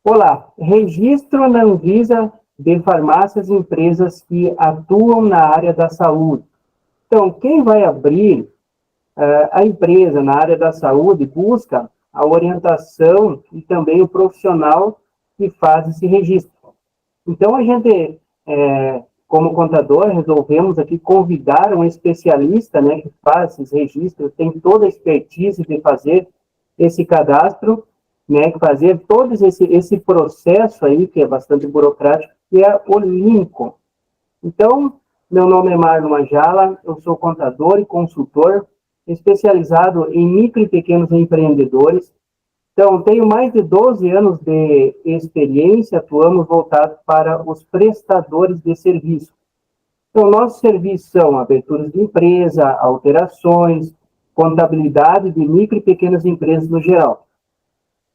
Olá, registro na Anvisa de farmácias e empresas que atuam na área da saúde. Então, quem vai abrir a empresa na área da saúde busca a orientação e também o profissional que faz esse registro. Então, a gente, como contador, resolvemos aqui convidar um especialista, né, que faz esses registros, tem toda a expertise de fazer esse cadastro, né, fazer todo esse processo aí, que é bastante burocrático, que é o Lincoln. Então, meu nome é Marlon Majala, eu sou contador e consultor, especializado em micro e pequenos empreendedores. Então, tenho mais de 12 anos de experiência, atuamos voltados para os prestadores de serviço. Então, nossos serviços são aberturas de empresa, alterações, contabilidade de micro e pequenas empresas no geral.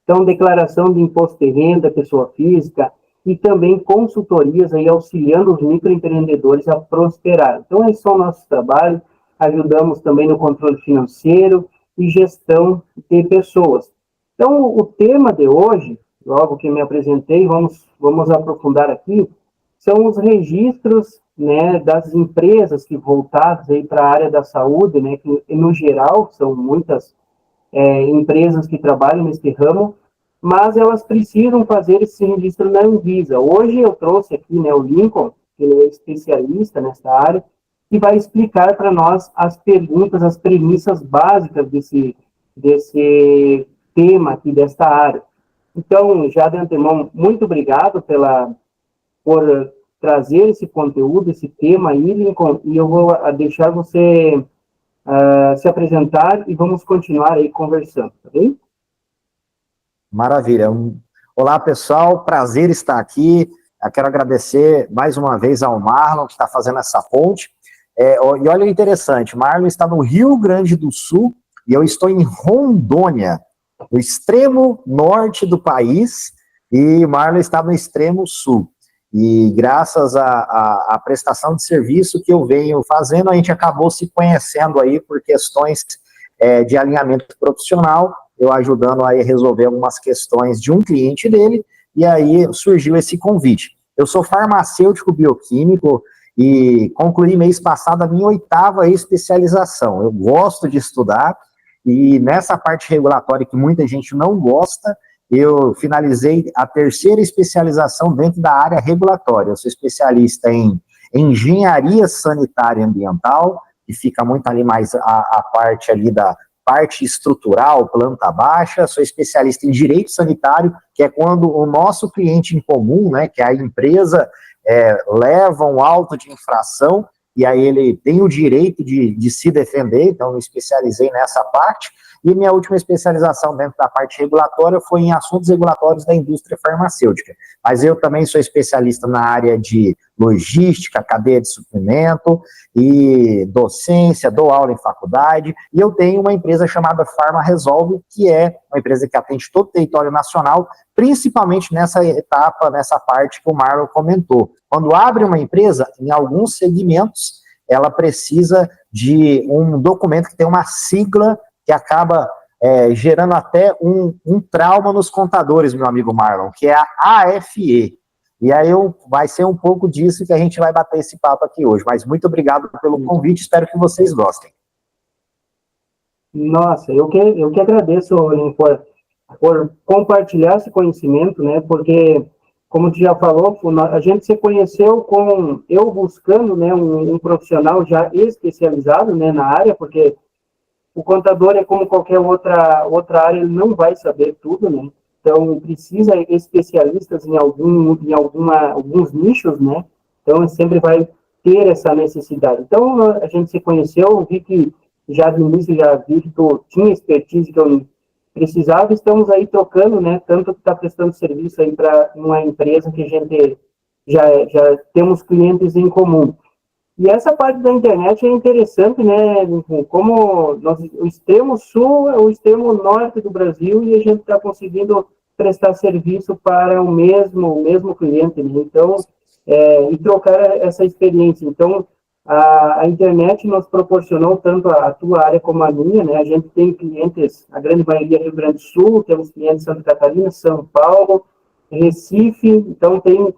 Então, declaração de imposto de renda, pessoa física, e também consultorias aí auxiliando os microempreendedores a prosperar. Então, esses são nossos trabalhos, ajudamos também no controle financeiro e gestão de pessoas. Então, o tema de hoje, logo que me apresentei, vamos aprofundar aqui, são os registros, né, das empresas que voltadas aí para a área da saúde, né, que no geral são muitas empresas que trabalham nesse ramo, mas elas precisam fazer esse registro na Anvisa. Hoje eu trouxe aqui, né, o Lincoln, que ele é especialista nessa área, que vai explicar para nós as perguntas, as premissas básicas desse tema aqui, desta área. Então, já de antemão, muito obrigado por trazer esse conteúdo, esse tema aí, Lincoln, e eu vou deixar você se apresentar e vamos continuar aí conversando, tá bem? Maravilha. Olá, pessoal, prazer estar aqui. Eu quero agradecer mais uma vez ao Marlon, que está fazendo essa ponte. E olha o interessante, Marlon está no Rio Grande do Sul e eu estou em Rondônia, no extremo norte do país, e Marlon está no extremo sul. E graças à prestação de serviço que eu venho fazendo, a gente acabou se conhecendo aí por questões de alinhamento profissional, eu ajudando a resolver algumas questões de um cliente dele, e aí surgiu esse convite. Eu sou farmacêutico bioquímico e concluí mês passado a minha 8ª especialização. Eu gosto de estudar, e nessa parte regulatória que muita gente não gosta, eu finalizei a 3ª especialização dentro da área regulatória. Eu sou especialista em engenharia sanitária e ambiental, que fica muito ali mais a parte ali da parte estrutural, planta baixa. Sou especialista em direito sanitário, que é quando o nosso cliente em comum, né, que é a empresa, leva um auto de infração, e aí ele tem o direito de se defender, então eu me especializei nessa parte. E minha última especialização dentro da parte regulatória foi em assuntos regulatórios da indústria farmacêutica. Mas eu também sou especialista na área de logística, cadeia de suprimento e docência, dou aula em faculdade, e eu tenho uma empresa chamada Pharma Resolve, que é uma empresa que atende todo o território nacional, principalmente nessa etapa, nessa parte que o Marlon comentou. Quando abre uma empresa, em alguns segmentos, ela precisa de um documento que tem uma sigla que acaba gerando até um trauma nos contadores, meu amigo Marlon, que é a AFE. E aí vai ser um pouco disso que a gente vai bater esse papo aqui hoje. Mas muito obrigado pelo convite, espero que vocês gostem. Nossa, eu que agradeço por compartilhar esse conhecimento, né? Porque, como tu já falou, a gente se conheceu com eu buscando, né, um profissional já especializado, né, na área, porque o contador é como qualquer outra área, ele não vai saber tudo, né? Então, precisa especialistas em alguns nichos, né? Então, sempre vai ter essa necessidade. Então, a gente se conheceu, vi que já do início, já vi que tu tinha expertise que eu precisava, estamos aí trocando, né? Tanto que está prestando serviço aí para uma empresa que a gente já temos clientes em comum. E essa parte da internet é interessante, né? Como o extremo sul é o extremo norte do Brasil e a gente está conseguindo prestar serviço para o mesmo cliente, né? Então, e trocar essa experiência. Então, a internet nos proporcionou tanto a tua área como a minha, né? A gente tem clientes, a grande maioria Rio Grande do Sul, temos clientes em Santa Catarina, São Paulo, Recife, então tem,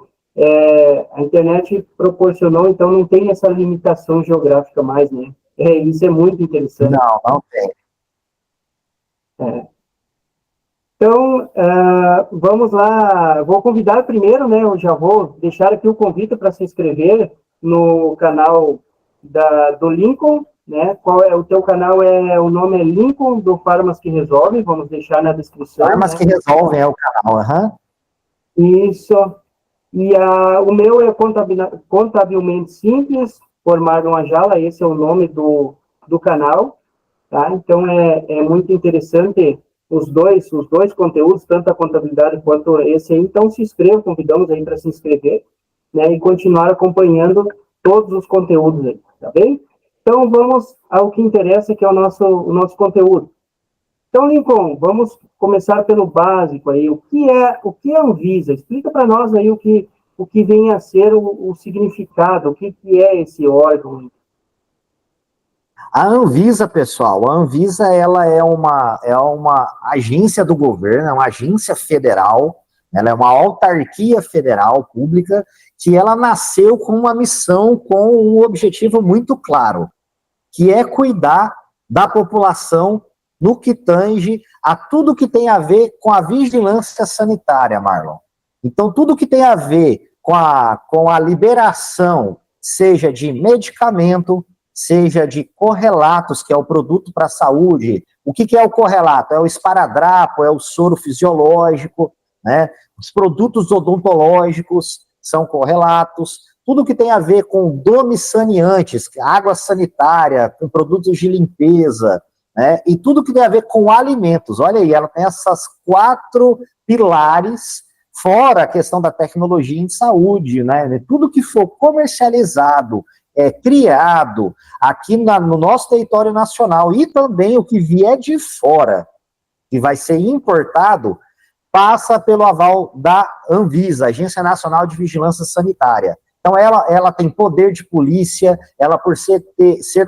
a internet proporcionou, então não tem essa limitação geográfica mais, né? Isso é muito interessante. Não, não tem. Então, vamos lá. Vou convidar primeiro, né? Eu já vou deixar aqui o convite para se inscrever no canal do Lincoln, né? Qual é o teu canal? O nome é Lincoln do Farmas que Resolve. Vamos deixar na descrição. Farmas, né? Que resolvem é o canal. Isso. E o meu é Contabilmente Simples, por Marlon Ajala. Esse é o nome do canal. Tá? Então, é muito interessante os dois conteúdos, tanto a contabilidade quanto esse aí. Então, se inscreva, convidamos aí para se inscrever, né, e continuar acompanhando todos os conteúdos aí, tá bem? Então, vamos ao que interessa, que é o nosso conteúdo. Então, Lincoln, vamos começar pelo básico aí. O que é a Anvisa? Explica para nós aí o que vem a ser o significado, o que é esse órgão. A Anvisa, pessoal, a Anvisa ela é uma agência do governo, é uma agência federal, ela é uma autarquia federal pública, que ela nasceu com uma missão, com um objetivo muito claro, que é cuidar da população no que tange a tudo que tem a ver com a vigilância sanitária, Marlon. Então, tudo que tem a ver com a liberação, seja de medicamento, seja de correlatos, que é o produto para a saúde. O que é o correlato? É o esparadrapo, é o soro fisiológico, né? Os produtos odontológicos são correlatos. Tudo que tem a ver com domiciliantes, água sanitária, com produtos de limpeza, né? E tudo que tem a ver com alimentos. Olha aí, ela tem essas 4 pilares, fora a questão da tecnologia em saúde, né? Tudo que for comercializado, criado aqui no nosso território nacional e também o que vier de fora, que vai ser importado, passa pelo aval da Anvisa, Agência Nacional de Vigilância Sanitária. Então, ela tem poder de polícia, ela, por ser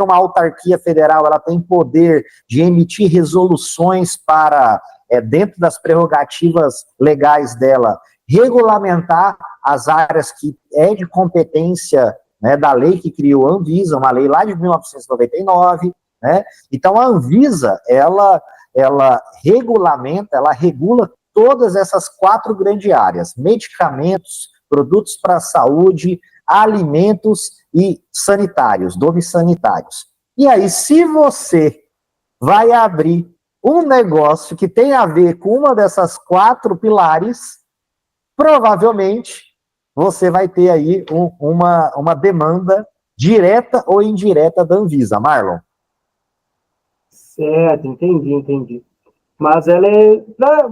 uma autarquia federal, ela tem poder de emitir resoluções para, dentro das prerrogativas legais dela, regulamentar as áreas que é de competência, né, da lei que criou a Anvisa, uma lei lá de 1999, né? Então, a Anvisa, ela regulamenta, ela regula todas essas 4 grandes áreas: medicamentos, produtos para a saúde, alimentos e sanitários, domiciliares. E aí, se você vai abrir um negócio que tem a ver com uma dessas 4 pilares, provavelmente você vai ter aí uma demanda direta ou indireta da Anvisa, Marlon. Certo, entendi. Mas ela é,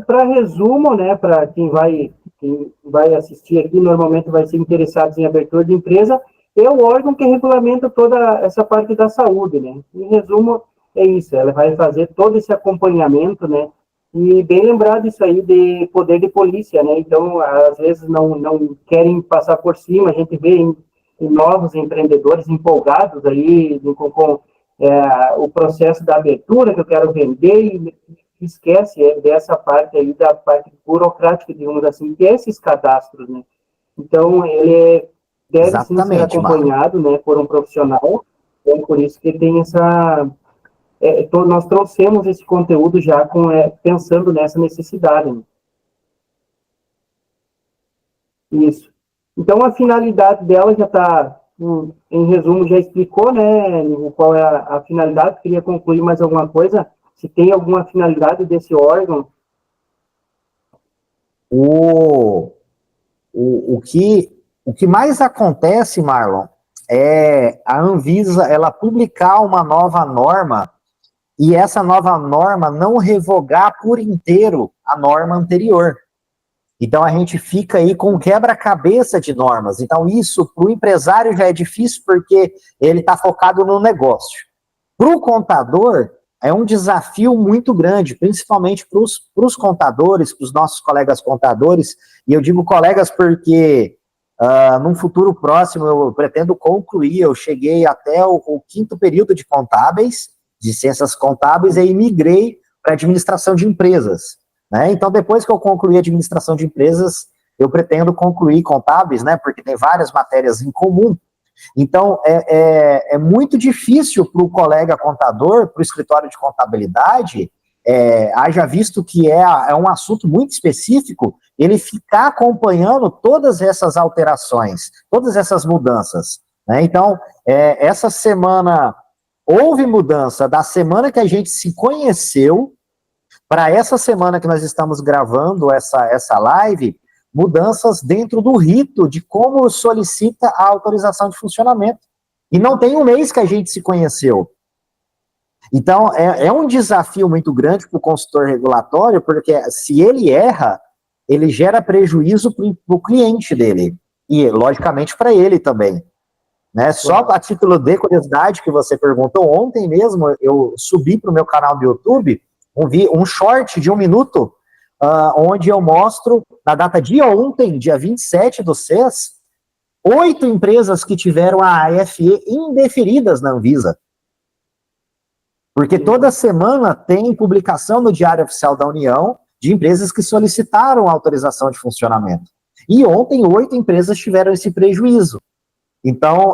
para resumo, né, para quem vai assistir aqui, normalmente vai ser interessado em abertura de empresa, é o órgão que regulamenta toda essa parte da saúde, né? Em resumo, é isso, ela vai fazer todo esse acompanhamento, né? E bem lembrado isso aí de poder de polícia, né? Então, às vezes não querem passar por cima, a gente vê em novos empreendedores empolgados aí com o processo da abertura que eu quero vender e esquece dessa parte aí, da parte burocrática, digamos assim, que é esses cadastros, né? Então, ele deve sim ser acompanhado, né, por um profissional, então por isso que tem essa... nós trouxemos esse conteúdo já pensando nessa necessidade. Né? Isso. Então, a finalidade dela já está, em resumo, já explicou, né, qual é a finalidade. Queria concluir mais alguma coisa? Se tem alguma finalidade desse órgão? O que mais acontece, Marlon, é a Anvisa ela publicar uma nova norma e essa nova norma não revogar por inteiro a norma anterior. Então, a gente fica aí com quebra-cabeça de normas. Então, isso para o empresário já é difícil porque ele está focado no negócio. Para o contador, é um desafio muito grande, principalmente para os contadores, para os nossos colegas contadores, e eu digo colegas porque num futuro próximo eu pretendo concluir, eu cheguei até o 5º período de contábeis, de ciências contábeis, e migrei para administração de empresas. Né? Então, depois que eu concluí a administração de empresas, eu pretendo concluir contábeis, né, porque tem várias matérias em comum. Então, é muito difícil para o colega contador, para o escritório de contabilidade, haja visto que é um assunto muito específico, ele ficar acompanhando todas essas alterações, todas essas mudanças, né? Então, essa semana, houve mudança da semana que a gente se conheceu para essa semana que nós estamos gravando essa live, mudanças dentro do rito de como solicita a autorização de funcionamento. E não tem um mês que a gente se conheceu. Então, é um desafio muito grande para o consultor regulatório, porque se ele erra, ele gera prejuízo para o cliente dele. E, logicamente, para ele também. Né? Só a título de curiosidade que você perguntou, ontem mesmo eu subi para o meu canal do YouTube um short de 1 minuto, onde eu mostro, na data de ontem, dia 27/6, 8 empresas que tiveram a AFE indeferidas na Anvisa. Porque toda semana tem publicação no Diário Oficial da União de empresas que solicitaram autorização de funcionamento. E ontem 8 empresas tiveram esse prejuízo. Então,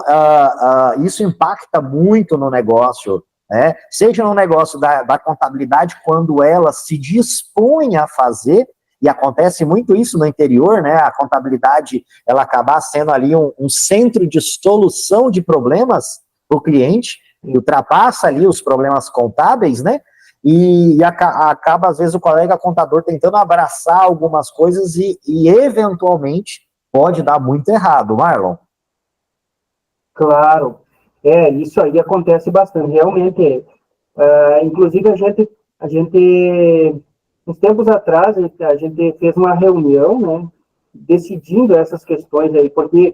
isso impacta muito no negócio, né? Seja no negócio da contabilidade, quando ela se dispõe a fazer, e acontece muito isso no interior, né? A contabilidade, ela acaba sendo ali um centro de solução de problemas para o cliente, e ultrapassa ali os problemas contábeis, né? E acaba, às vezes, o colega contador tentando abraçar algumas coisas e eventualmente, pode dar muito errado, Marlon. Claro, isso aí acontece bastante, realmente. Inclusive, a gente, uns tempos atrás, a gente fez uma reunião, né, decidindo essas questões aí, porque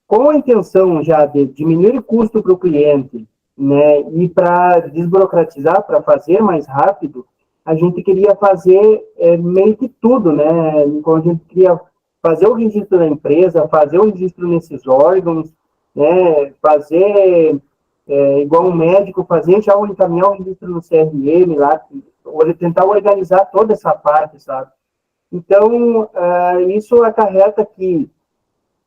com a intenção já de diminuir o custo para o cliente, né, e para desburocratizar, para fazer mais rápido, a gente queria fazer meio que tudo, né, então a gente queria fazer o registro da empresa, fazer o registro nesses órgãos, né, fazer igual um médico, fazer já encaminhar o registro no CRM lá, tentar organizar toda essa parte, sabe? Então, isso acarreta que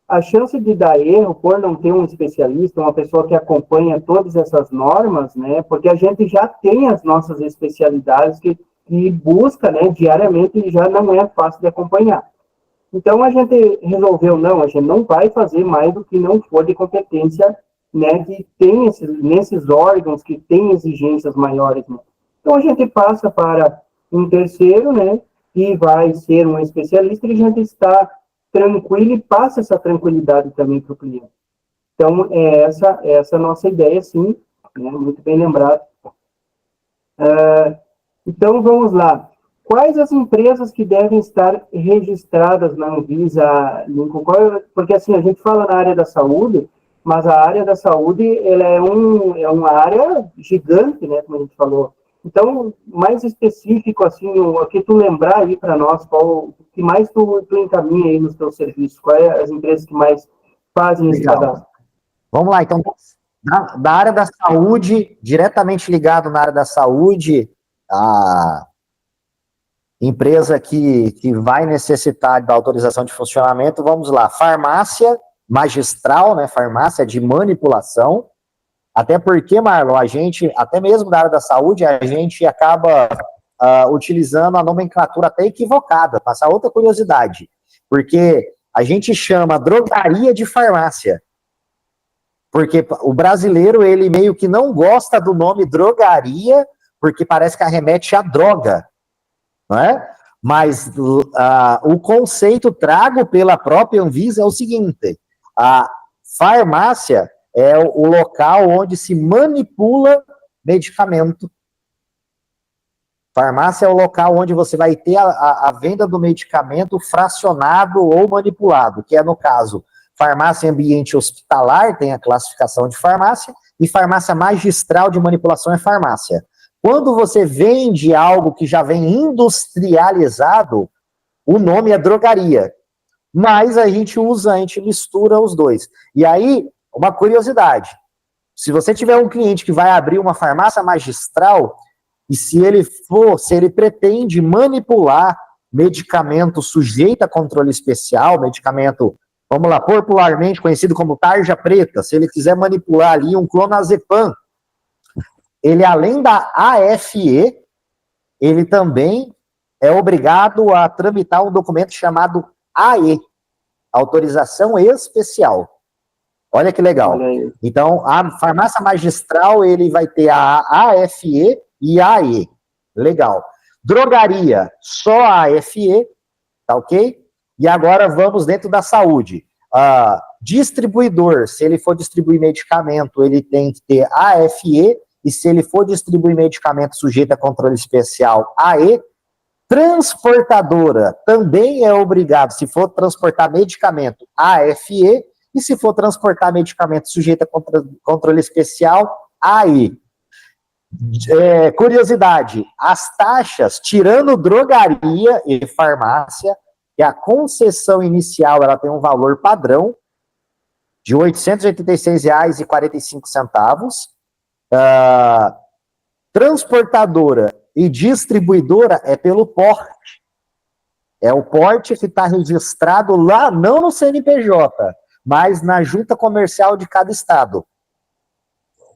a chance de dar erro, por não ter um especialista, uma pessoa que acompanha todas essas normas, né, porque a gente já tem as nossas especialidades que busca, né, diariamente, e já não é fácil de acompanhar. Então, a gente resolveu, a gente não vai fazer mais do que não for de competência, né, que tem nesses órgãos que tem exigências maiores, né. Então, a gente passa para um terceiro, né, que vai ser um especialista, e a gente está tranquilo e passa essa tranquilidade também para o cliente. Então, essa a nossa ideia, sim, né, muito bem lembrado. Então, vamos lá. Quais as empresas que devem estar registradas na Anvisa, Lincoln? Porque, assim, a gente fala na área da saúde, mas a área da saúde, ela é uma área gigante, né, como a gente falou. Então, mais específico, assim, o que tu lembrar aí para nós, o que mais tu encaminha aí nos teus serviços? Quais as empresas que mais fazem esse cadastro? Vamos lá, então, da área da saúde, diretamente ligado na área da saúde, a empresa que vai necessitar da autorização de funcionamento, vamos lá, farmácia magistral, né, farmácia de manipulação, até porque, Marlon, a gente, até mesmo da área da saúde, a gente acaba utilizando a nomenclatura até equivocada. Passar outra curiosidade, porque a gente chama drogaria de farmácia, porque o brasileiro, ele meio que não gosta do nome drogaria, porque parece que arremete a droga, não é? Mas o conceito trago pela própria Anvisa é o seguinte: a farmácia é o local onde se manipula medicamento. Farmácia é o local onde você vai ter a venda do medicamento fracionado ou manipulado, que é, no caso, farmácia em ambiente hospitalar, tem a classificação de farmácia, e farmácia magistral de manipulação é farmácia. Quando você vende algo que já vem industrializado, o nome é drogaria. Mas a gente mistura os dois. E aí, uma curiosidade, se você tiver um cliente que vai abrir uma farmácia magistral, e se ele pretende manipular medicamento sujeito a controle especial, medicamento, vamos lá, popularmente conhecido como tarja preta, se ele quiser manipular ali um clonazepam, ele além da AFE, ele também é obrigado a tramitar um documento chamado AE, autorização especial. Olha que legal. Então, a farmácia magistral, ele vai ter a AFE e a AE. Legal. Drogaria, só a AFE, tá ok? E agora vamos dentro da saúde. Distribuidor, se ele for distribuir medicamento, ele tem que ter AFE, e se ele for distribuir medicamento sujeito a controle especial, AE. Transportadora, também é obrigado, se for transportar medicamento, AFE, e se for transportar medicamento sujeito a controle especial, AE. Curiosidade, as taxas, tirando drogaria e farmácia, que a concessão inicial ela tem um valor padrão de R$ 886,45. Transportadora e distribuidora é pelo porte. É o porte que está registrado lá, não no CNPJ, mas na junta comercial de cada estado.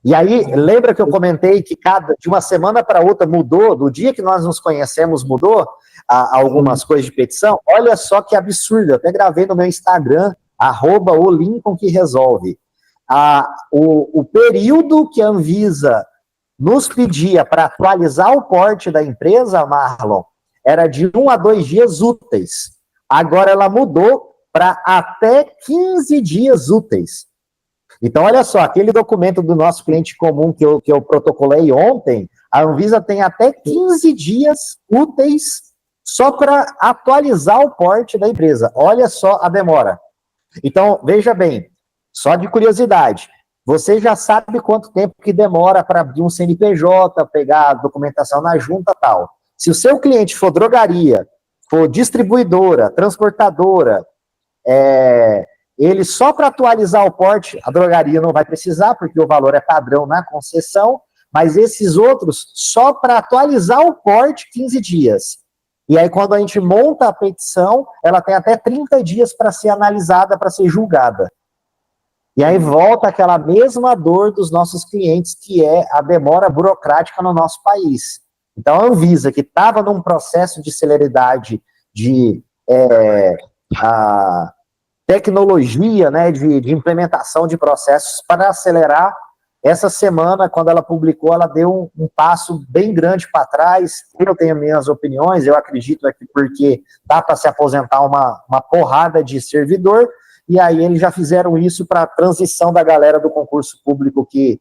E aí, lembra que eu comentei que de uma semana para outra mudou, do dia que nós nos conhecemos mudou algumas coisas de petição? Olha só que absurdo, eu até gravei no meu Instagram, @o_lincoln_que_resolve. O período que a Anvisa nos pedia para atualizar o porte da empresa, Marlon, era de 1 a 2 dias úteis. Agora ela mudou para até 15 dias úteis. Então, olha só, aquele documento do nosso cliente comum que eu protocolei ontem, a Anvisa tem até 15 dias úteis só para atualizar o porte da empresa. Olha só a demora. Então, veja bem, só de curiosidade, você já sabe quanto tempo que demora para abrir um CNPJ, pegar a documentação na junta e tal. Se o seu cliente for drogaria, for distribuidora, transportadora, ele só para atualizar o porte, a drogaria não vai precisar, porque o valor é padrão na concessão, mas esses outros, só para atualizar o porte, 15 dias. E aí, quando a gente monta a petição, ela tem até 30 dias para ser analisada, para ser julgada. E aí volta aquela mesma dor dos nossos clientes, que é a demora burocrática no nosso país. Então, a Anvisa, que estava num processo de celeridade de tecnologia, né, de implementação de processos para acelerar, essa semana, quando ela publicou, ela deu um passo bem grande para trás. Eu tenho minhas opiniões, eu acredito que porque dá para se aposentar uma porrada de servidor, e aí eles já fizeram isso para a transição da galera do concurso público que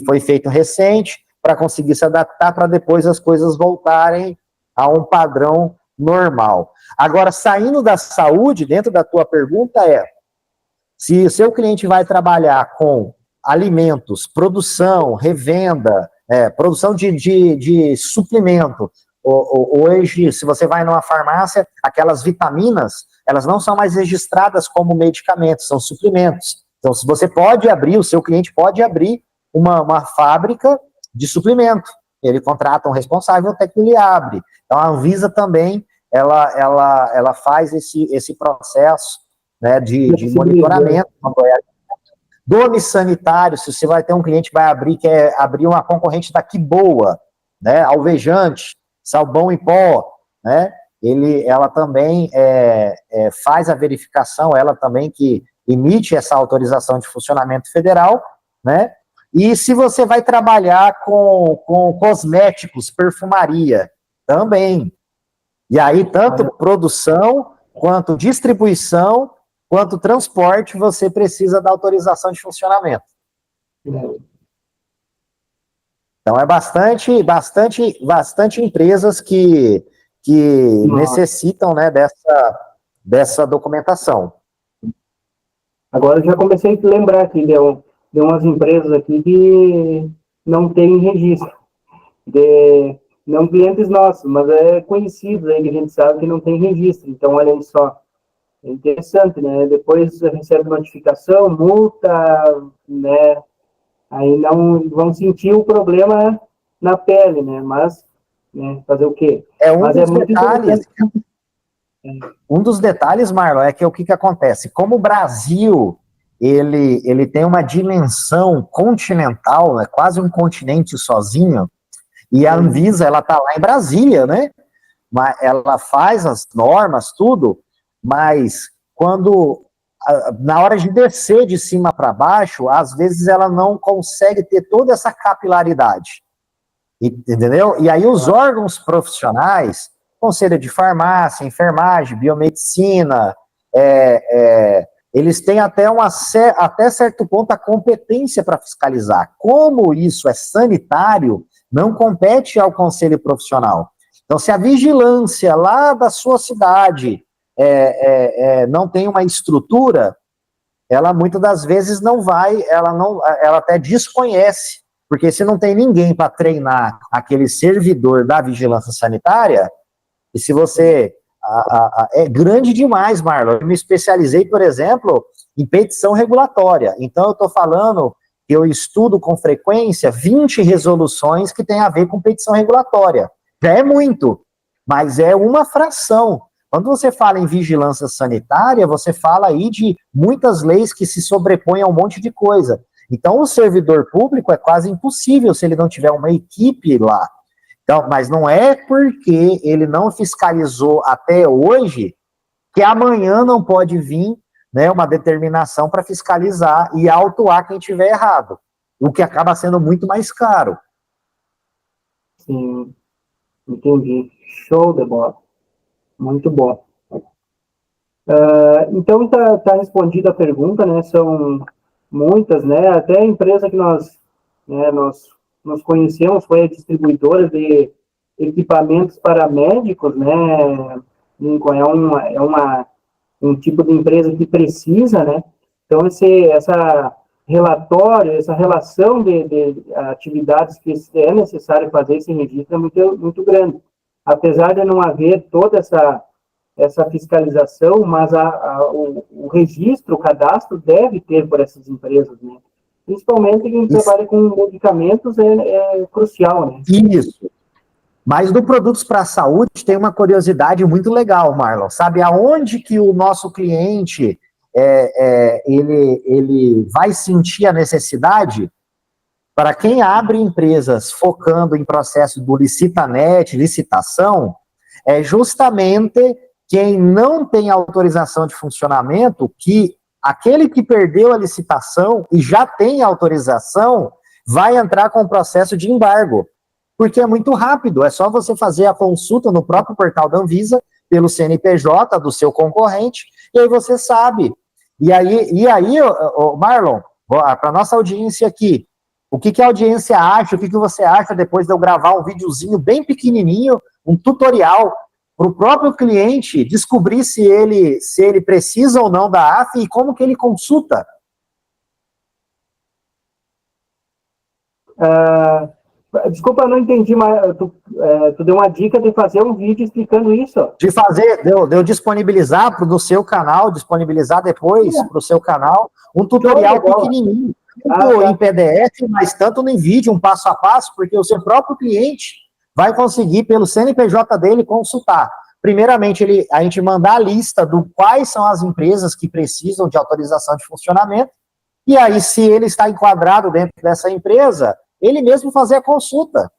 foi feito recente, para conseguir se adaptar, para depois as coisas voltarem a um padrão normal. Agora, saindo da saúde, dentro da tua pergunta se o seu cliente vai trabalhar com alimentos, produção, revenda, produção de suplemento, hoje, se você vai numa farmácia, aquelas vitaminas, elas não são mais registradas como medicamentos, são suplementos. Então, se você pode abrir, o seu cliente pode abrir uma fábrica de suplemento. Ele contrata um responsável, até que ele abre. Então, a Anvisa também, ela faz esse processo, né, de monitoramento. Nome sanitário, se você vai ter um cliente que vai abrir, quer abrir uma concorrente da Boa, né, alvejante, sabão em pó, né, ela também faz a verificação, ela também que emite essa autorização de funcionamento federal, né, e se você vai trabalhar com cosméticos, perfumaria, também. E aí, tanto produção, quanto distribuição, quanto transporte, você precisa da autorização de funcionamento. Então, é bastante empresas que necessitam, né, dessa documentação. Agora, eu já comecei a lembrar aqui de umas empresas aqui que não tem registro. Não clientes nossos, mas conhecidos aí, que a gente sabe que não tem registro. Então, olha aí só. É interessante, né? Depois recebe notificação, multa, né? Aí não vão sentir o problema na pele, né? Mas, né? Fazer o quê? Mas é muito detalhes. Um dos detalhes, Marlon, é que o que acontece? Como o Brasil ele tem uma dimensão continental, é quase um continente sozinho, e a Anvisa ela está lá em Brasília, né? Ela faz as normas, tudo, mas quando na hora de descer de cima para baixo, às vezes ela não consegue ter toda essa capilaridade, entendeu? E aí os órgãos profissionais, conselho de farmácia, enfermagem, biomedicina, eles têm até certo ponto a competência para fiscalizar. Como isso é sanitário, não compete ao conselho profissional. Então, se a vigilância lá da sua cidade não tem uma estrutura, ela muitas das vezes não vai, ela até desconhece, porque se não tem ninguém para treinar aquele servidor da vigilância sanitária, e se você é grande demais, Marlon. Eu me especializei, por exemplo, em petição regulatória. Então, eu estou falando que eu estudo com frequência 20 resoluções que têm a ver com petição regulatória. Já é muito, mas é uma fração. Quando você fala em vigilância sanitária, você fala aí de muitas leis que se sobrepõem a um monte de coisa. Então, o servidor público é quase impossível se ele não tiver uma equipe lá. Então, mas não é porque ele não fiscalizou até hoje que amanhã não pode vir, né, uma determinação para fiscalizar e autuar quem tiver errado, o que acaba sendo muito mais caro. Sim, entendi. Show de bola. Muito bom. Então, tá respondida a pergunta, né? São muitas, né? Até a empresa que nós nos conhecemos foi a distribuidora de equipamentos para médicos, né? Lincoln um tipo de empresa que precisa, né? Então, essa relatório, essa relação de atividades que é necessário fazer esse registro é muito, muito grande. Apesar de não haver toda essa fiscalização, mas o registro, o cadastro deve ter por essas empresas, né? Principalmente quem trabalha com medicamentos é crucial, né? Isso. Mas do Produtos para a Saúde tem uma curiosidade muito legal, Marlon. Sabe aonde que o nosso cliente ele vai sentir a necessidade? Para quem abre empresas focando em processo do licitanet, licitação, é justamente quem não tem autorização de funcionamento, que aquele que perdeu a licitação e já tem autorização, vai entrar com o processo de embargo. Porque é muito rápido, é só você fazer a consulta no próprio portal da Anvisa, pelo CNPJ do seu concorrente, e aí você sabe. E aí Marlon, para nossa audiência aqui, o que a audiência acha, o que você acha depois de eu gravar um videozinho bem pequenininho, um tutorial, para o próprio cliente descobrir se ele precisa ou não da AF e como que ele consulta? Desculpa, não entendi, mas tu deu uma dica de fazer um vídeo explicando isso. De fazer, de eu disponibilizar no seu canal, disponibilizar depois para o seu canal, um tutorial pequenininho, tanto em PDF, mas tanto em vídeo, um passo a passo, porque o seu próprio cliente vai conseguir, pelo CNPJ dele, consultar. Primeiramente, a gente mandar a lista do quais são as empresas que precisam de autorização de funcionamento, e aí, se ele está enquadrado dentro dessa empresa, ele mesmo fazer a consulta.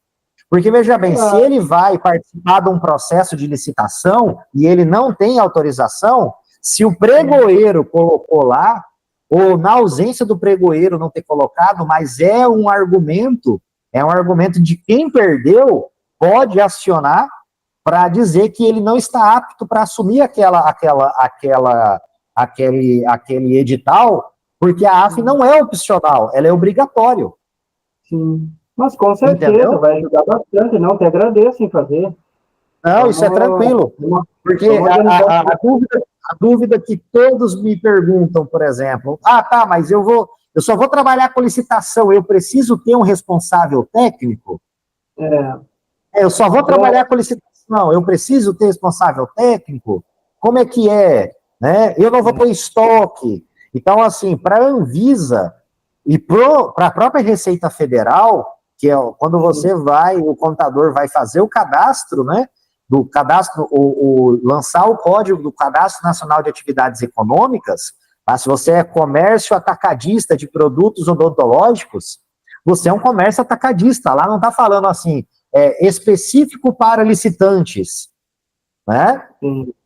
Porque, veja bem, se ele vai participar de um processo de licitação e ele não tem autorização, se o pregoeiro colocou lá, ou na ausência do pregoeiro não ter colocado, mas é um argumento de quem perdeu, pode acionar para dizer que ele não está apto para assumir aquele edital, porque a AF não é opcional, ela é obrigatório. Sim, mas com certeza, entendeu? Vai ajudar bastante, não, te agradeço em fazer. Não, isso é tranquilo, porque a dúvida que todos me perguntam, por exemplo, tá, mas eu só vou trabalhar com licitação, eu preciso ter um responsável técnico? Eu só vou trabalhar com licitação, eu preciso ter responsável técnico? Como é que é? Né? Eu não vou ter estoque. Então, assim, para a Anvisa e para a própria Receita Federal, que é quando você o contador vai fazer o cadastro, né, do cadastro, lançar o código do Cadastro Nacional de Atividades Econômicas, tá? Se você é comércio atacadista de produtos odontológicos, você é um comércio atacadista. Lá não está falando assim, específico para licitantes, né?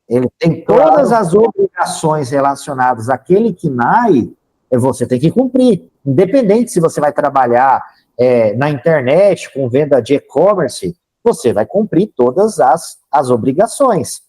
Ele tem todas as obrigações relacionadas àquele KNAI, você tem que cumprir. Independente se você vai trabalhar na internet, com venda de e-commerce, você vai cumprir todas as obrigações,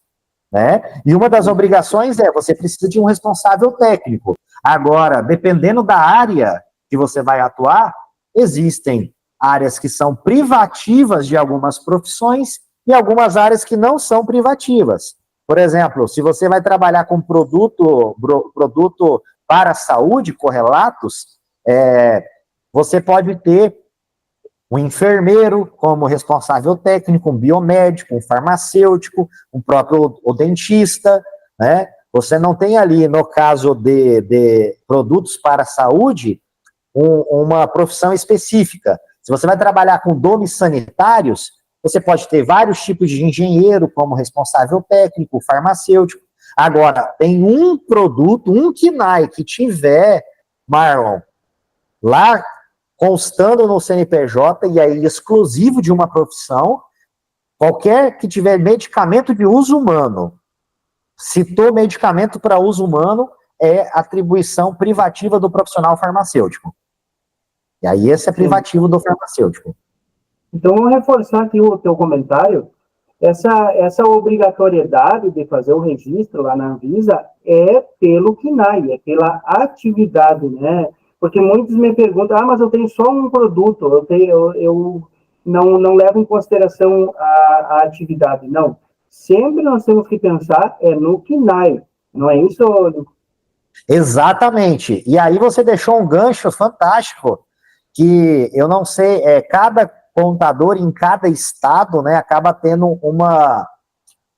né? E uma das obrigações você precisa de um responsável técnico. Agora, dependendo da área que você vai atuar, existem áreas que são privativas de algumas profissões e algumas áreas que não são privativas. Por exemplo, se você vai trabalhar com produto para a saúde, correlatos, você pode ter um enfermeiro como responsável técnico, um biomédico, um farmacêutico, um próprio dentista, né? Você não tem ali, no caso de produtos para a saúde, uma profissão específica. Se você vai trabalhar com domes sanitários, você pode ter vários tipos de engenheiro como responsável técnico, farmacêutico. Agora, tem um produto, um KNAI que tiver, Marlon, lá constando no CNPJ e aí exclusivo de uma profissão, qualquer que tiver medicamento de uso humano, citou medicamento para uso humano, é atribuição privativa do profissional farmacêutico. E aí esse é privativo do farmacêutico. Então, vamos reforçar aqui o teu comentário. Essa obrigatoriedade de fazer o registro lá na Anvisa é pelo KNAI, é pela atividade, né? Porque muitos me perguntam, mas eu tenho só um produto, eu não levo em consideração a atividade. Não, sempre nós temos que pensar no KNAI, não é isso? Exatamente, e aí você deixou um gancho fantástico, que eu não sei, cada contador em cada estado, né, acaba tendo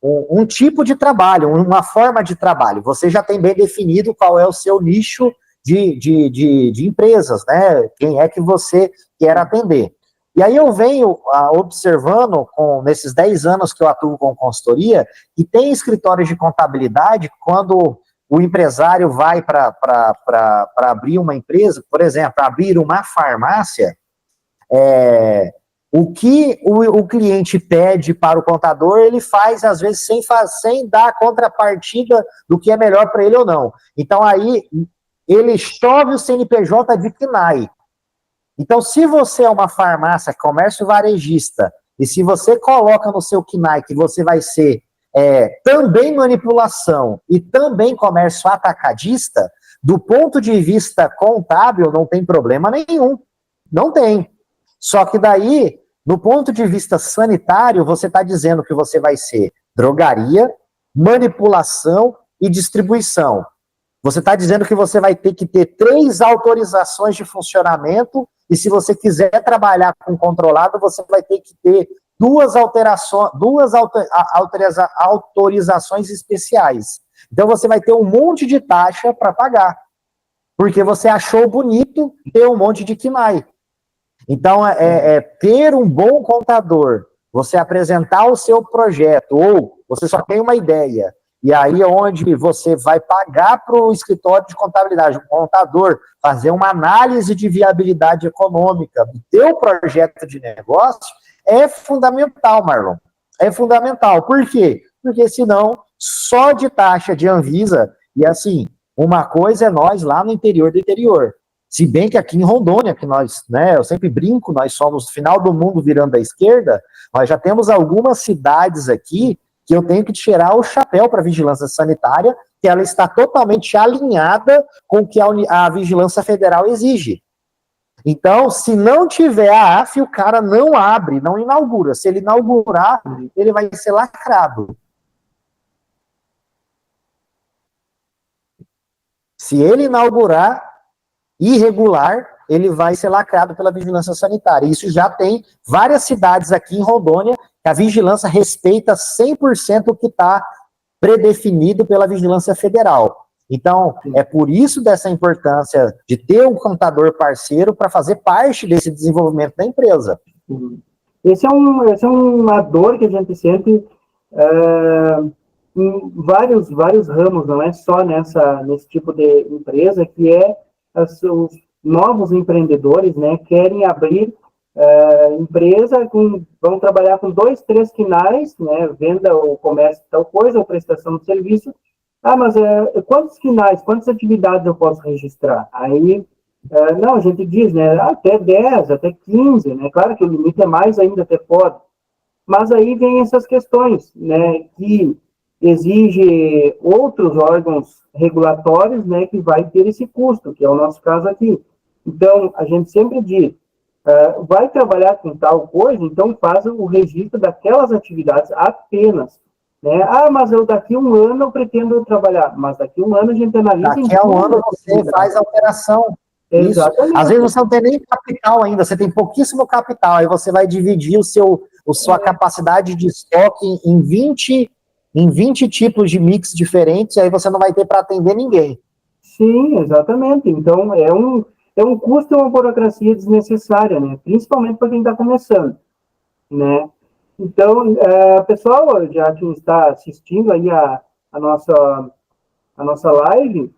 um tipo de trabalho, uma forma de trabalho. Você já tem bem definido qual é o seu nicho de empresas, né? Quem é que você quer atender. E aí eu venho observando, nesses 10 anos que eu atuo com consultoria, que tem escritórios de contabilidade, quando o empresário vai para abrir uma empresa, por exemplo, abrir uma farmácia, o que o cliente pede para o contador, ele faz, às vezes, sem dar contrapartida do que é melhor para ele ou não. Então, aí, ele chove o CNPJ de KNAI. Então, se você é uma farmácia, comércio varejista, e se você coloca no seu KNAI que você vai ser também manipulação e também comércio atacadista, do ponto de vista contábil, não tem problema nenhum. Não tem. Só que daí, no ponto de vista sanitário, você está dizendo que você vai ser drogaria, manipulação e distribuição. Você está dizendo que você vai ter que ter 3 autorizações de funcionamento, e se você quiser trabalhar com controlado, você vai ter que ter 2 autorizações especiais. Então você vai ter um monte de taxa para pagar, porque você achou bonito ter um monte de KNAI. Então, ter um bom contador, você apresentar o seu projeto, ou você só tem uma ideia, e aí é onde você vai pagar para o escritório de contabilidade, o contador, fazer uma análise de viabilidade econômica do teu projeto de negócio, é fundamental, Marlon. É fundamental. Por quê? Porque senão, só de taxa de Anvisa, e assim, uma coisa é nós lá no interior do interior. Se bem que aqui em Rondônia, que nós, né, eu sempre brinco, nós somos o final do mundo virando à esquerda, nós já temos algumas cidades aqui que eu tenho que tirar o chapéu para a vigilância sanitária, que ela está totalmente alinhada com o que a vigilância federal exige. Então, se não tiver a AF, o cara não abre, não inaugura. Se ele inaugurar, ele vai ser lacrado. Se ele inaugurar irregular, ele vai ser lacrado pela vigilância sanitária. Isso já tem várias cidades aqui em Rondônia que a vigilância respeita 100% o que está predefinido pela vigilância federal. Então, é por isso dessa importância de ter um contador parceiro para fazer parte desse desenvolvimento da empresa. Essa é uma dor que a gente sente em vários ramos, não é só nesse tipo de empresa, que é os novos empreendedores, né, querem abrir empresa, vão trabalhar com 2, 3 quinais, né, venda ou comércio de tal coisa, ou prestação de serviço. Mas quantos quinais, quantas atividades eu posso registrar? Aí, não, a gente diz, né, até 10, até 15, né, claro que o limite é mais ainda, até pode. Mas aí vem essas questões, né, que exige outros órgãos regulatórios, né, que vai ter esse custo, que é o nosso caso aqui. Então, a gente sempre diz, vai trabalhar com tal coisa, então faz o registro daquelas atividades apenas. Né? Mas daqui a um ano eu pretendo trabalhar, mas daqui a um ano a gente analisa... Daqui a um ano você faz a operação. Exatamente. Isso. Às vezes você não tem nem capital ainda, você tem pouquíssimo capital, aí você vai dividir sua capacidade de estoque em 20 tipos de mix diferentes, aí você não vai ter para atender ninguém. Sim, exatamente. Então, é um custo e uma burocracia desnecessária, né? Principalmente para quem está começando, né? Então, pessoal, já que está assistindo aí a nossa live,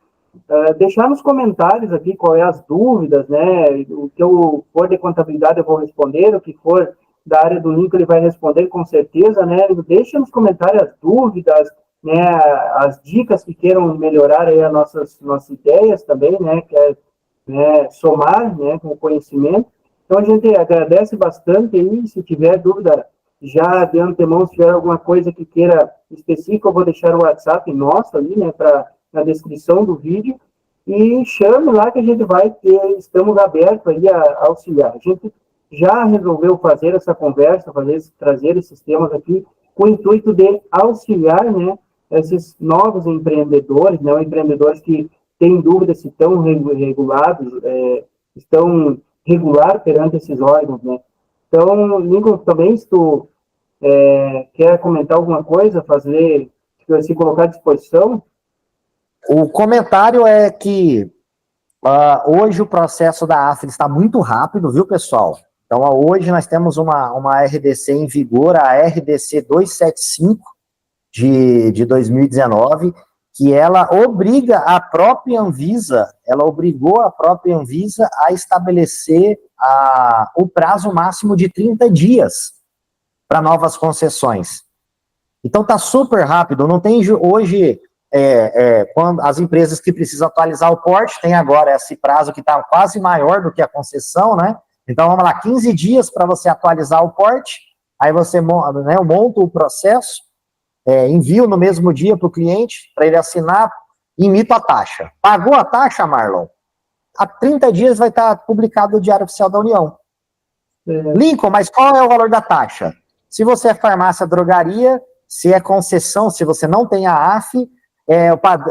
deixar nos comentários aqui qual é as dúvidas, né? O que eu for de contabilidade eu vou responder, o que for da área do Lincoln ele vai responder com certeza, né? Deixa nos comentários as dúvidas, né? As dicas que queiram melhorar aí as nossas ideias também, né? Que é, né, somar, né, com o conhecimento. Então a gente agradece bastante aí, se tiver dúvida, já de antemão, se tiver alguma coisa que queira específica, eu vou deixar o WhatsApp nosso ali, né, na descrição do vídeo, e chame lá que a gente vai ter, estamos abertos aí a auxiliar. A gente já resolveu fazer essa conversa, trazer esses temas aqui, com o intuito de auxiliar, né, esses novos empreendedores, né, empreendedores que têm dúvida se estão regulados, estão regular perante esses órgãos, né. Então, Lincoln, também, se tu quer comentar alguma coisa, se colocar à disposição. O comentário é que hoje o processo da AFRE está muito rápido, viu, pessoal? Então, hoje nós temos uma RDC em vigor, a RDC 275 de 2019, que ela obriga a própria Anvisa, obrigou a própria Anvisa a estabelecer o prazo máximo de 30 dias para novas concessões. Então tá super rápido, não tem hoje, quando as empresas que precisam atualizar o porte, tem agora esse prazo que está quase maior do que a concessão, né? Então vamos lá, 15 dias para você atualizar o porte, aí você monta o processo, envio no mesmo dia para o cliente, para ele assinar, imito a taxa. Pagou a taxa, Marlon? Há 30 dias vai estar publicado no Diário Oficial da União. Lincoln, mas qual é o valor da taxa? Se você é farmácia, drogaria, se é concessão, se você não tem a AF,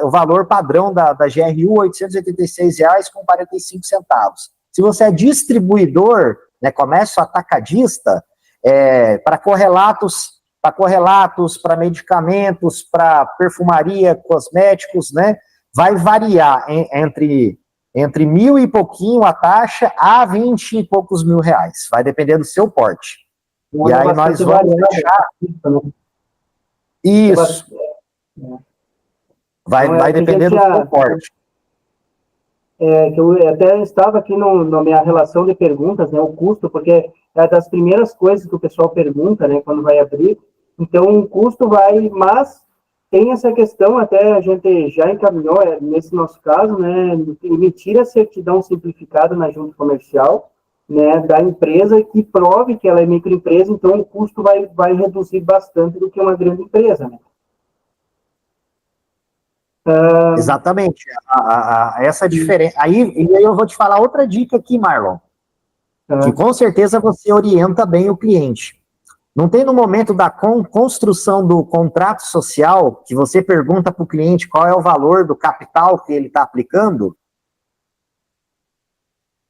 o valor padrão da GRU, R$ 886,45. Se você é distribuidor, né, comércio atacadista, para correlatos, para medicamentos, para perfumaria, cosméticos, né, vai variar entre 1.000 e pouquinho a taxa a 20 e poucos mil reais. Vai depender do seu porte. E aí nós vamos deixar... Isso. Vai depender do seu porte. Que eu até estava aqui na minha relação de perguntas, né, o custo, porque é das primeiras coisas que o pessoal pergunta, né, quando vai abrir. Então, o custo mas tem essa questão, até a gente já encaminhou, nesse nosso caso, né, emitir a certidão simplificada na junta comercial, né, da empresa que prove que ela é microempresa, então o custo vai reduzir bastante do que uma grande empresa, né. Exatamente, essa diferença. E aí eu vou te falar outra dica aqui, Marlon, que com certeza você orienta bem o cliente. Não tem no momento da construção do contrato social que você pergunta para o cliente qual é o valor do capital que ele está aplicando?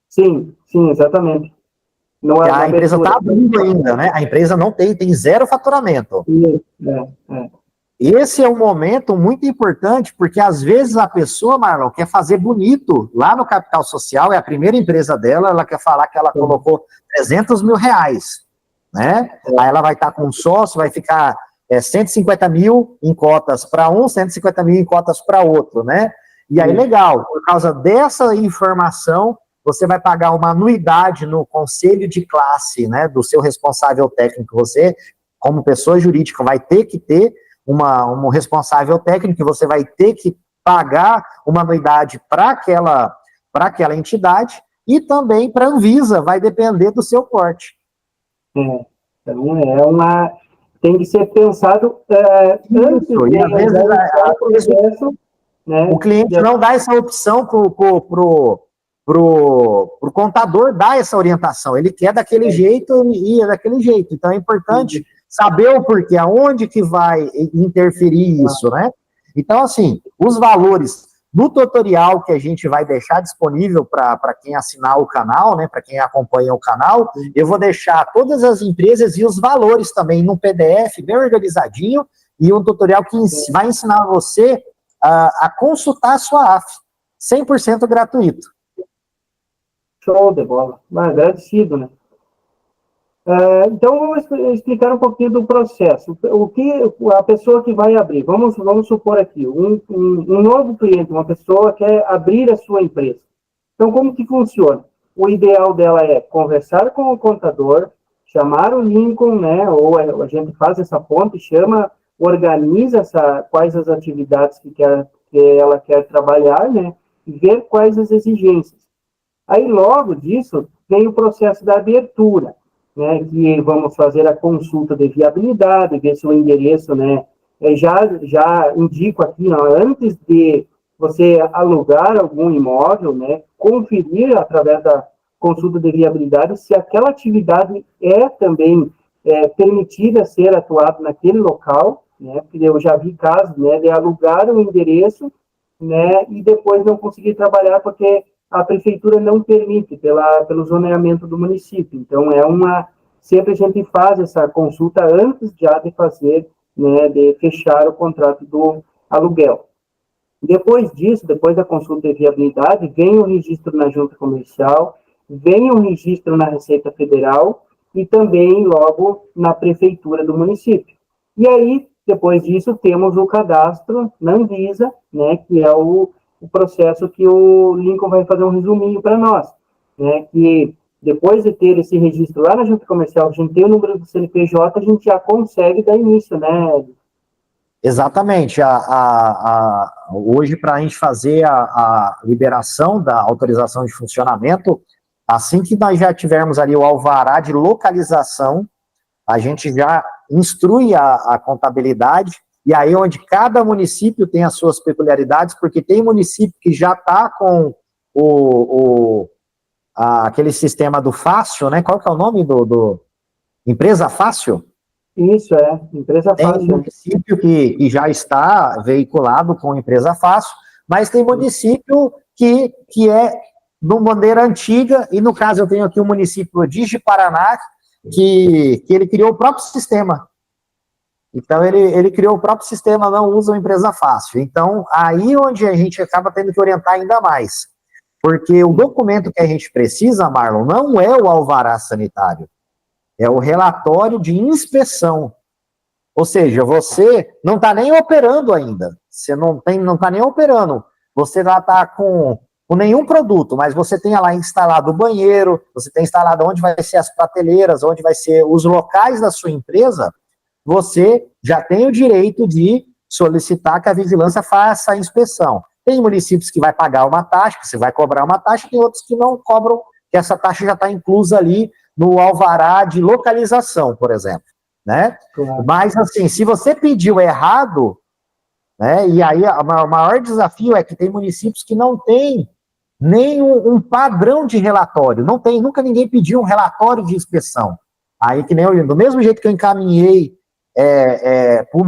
Sim, exatamente. A empresa está abrindo ainda, né? A empresa não tem zero faturamento. Esse é um momento muito importante, porque às vezes a pessoa, Marlon, quer fazer bonito lá no capital social, é a primeira empresa dela, ela quer falar que ela colocou 300 mil reais, né? Aí ela vai estar com um sócio, vai ficar 150 mil em cotas para um, 150 mil em cotas para outro, né? E aí, legal, por causa dessa informação, você vai pagar uma anuidade no conselho de classe, né, do seu responsável técnico. Você, como pessoa jurídica, vai ter que ter um responsável técnico, você vai ter que pagar uma anuidade para aquela entidade, e também para a Anvisa, vai depender do seu porte. Então, tem que ser pensado antes de iniciar o processo, né? O cliente não dá essa opção pro contador dar essa orientação. Ele quer daquele jeito e é daquele jeito. Então é importante saber o porquê, aonde que vai interferir isso, né? Então, assim, os valores no tutorial que a gente vai deixar disponível para quem assinar o canal, né, para quem acompanha o canal, eu vou deixar todas as empresas e os valores também num PDF bem organizadinho, e um tutorial que vai ensinar você a consultar a sua AF, 100% gratuito. Show de bola. Agradecido, né? Então, vamos explicar um pouquinho do processo. O que a pessoa que vai abrir, vamos supor aqui, um novo cliente, uma pessoa quer abrir a sua empresa. Então, como que funciona? O ideal dela é conversar com o contador, chamar o Lincoln, né? Ou a gente faz essa ponte, organiza quais as atividades que ela quer trabalhar, né? E ver quais as exigências. Aí, logo disso, vem o processo da abertura, né, que vamos fazer a consulta de viabilidade, ver se o endereço, né, já indico aqui, não, antes de você alugar algum imóvel, né, conferir através da consulta de viabilidade se aquela atividade é também permitida ser atuada naquele local, né, porque eu já vi casos, né, de alugar o endereço, né, e depois não conseguir trabalhar porque a prefeitura não permite pelo zoneamento do município. Então, sempre a gente faz essa consulta antes já de fazer, né, de fechar o contrato do aluguel. Depois disso, depois da consulta de viabilidade, vem o registro na junta comercial, vem o registro na Receita Federal e também, logo, na prefeitura do município. E aí, depois disso, temos o cadastro na Anvisa, né, que é o processo que o Lincoln vai fazer um resuminho para nós, né, que depois de ter esse registro lá na junta comercial, a gente tem o número do CNPJ, a gente já consegue dar início, né? Exatamente. Hoje, para a gente fazer a liberação da autorização de funcionamento, assim que nós já tivermos ali o alvará de localização, a gente já instrui a contabilidade, e aí onde cada município tem as suas peculiaridades, porque tem município que já está com aquele sistema do Fácil, né? Qual que é o nome do Empresa Fácil? Isso, Empresa Fácil. Tem município que já está veiculado com Empresa Fácil, mas tem município que é de maneira antiga, e no caso eu tenho aqui o município de Ji-Paraná, que ele criou o próprio sistema. Então, ele criou o próprio sistema, não usa uma Empresa Fácil. Então, aí onde a gente acaba tendo que orientar ainda mais. Porque o documento que a gente precisa, Marlon, não é o alvará sanitário. É o relatório de inspeção. Ou seja, você não está nem operando ainda. Você não está nem operando. Você já está com nenhum produto, mas você tem lá instalado o banheiro, você tem instalado onde vai ser as prateleiras, onde vai ser os locais da sua empresa, você já tem o direito de solicitar que a vigilância faça a inspeção. Tem municípios que vai pagar uma taxa, que você vai cobrar uma taxa, tem outros que não cobram, que essa taxa já está inclusa ali no alvará de localização, por exemplo, né? Claro. Mas, assim, se você pediu errado, né, e aí o maior desafio é que tem municípios que não tem nem um padrão de relatório, não tem, nunca ninguém pediu um relatório de inspeção. Aí, que nem eu, do mesmo jeito que eu encaminhei para o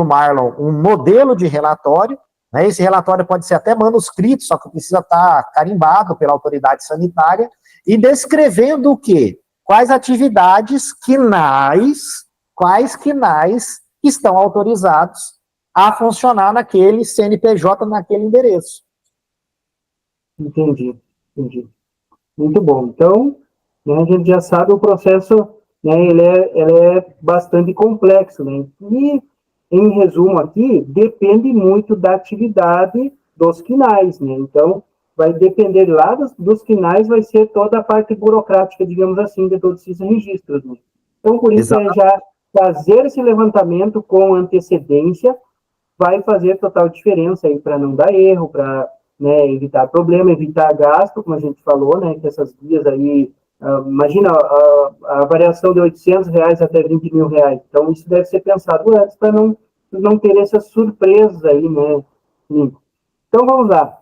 Marlon, um modelo de relatório, né? Esse relatório pode ser até manuscrito, só que precisa estar carimbado pela autoridade sanitária, e descrevendo o quê? Quais atividades quais quinais estão autorizados a funcionar naquele CNPJ, naquele endereço. Entendi. Muito bom. Então, né, a gente já sabe o processo né, ele é bastante complexo, né? E, em resumo aqui, depende muito da atividade dos quinais, né? Então, vai depender lá dos quinais, vai ser toda a parte burocrática, digamos assim, de todos esses registros, né? Então, por isso, é já fazer esse levantamento com antecedência vai fazer total diferença aí para não dar erro, para, né, evitar problema, evitar gasto, como a gente falou, né, que essas guias aí, imagina a variação de R$ 800 até R$ 20.000. Então, isso deve ser pensado antes para não ter essas surpresas aí, né? Então, vamos lá.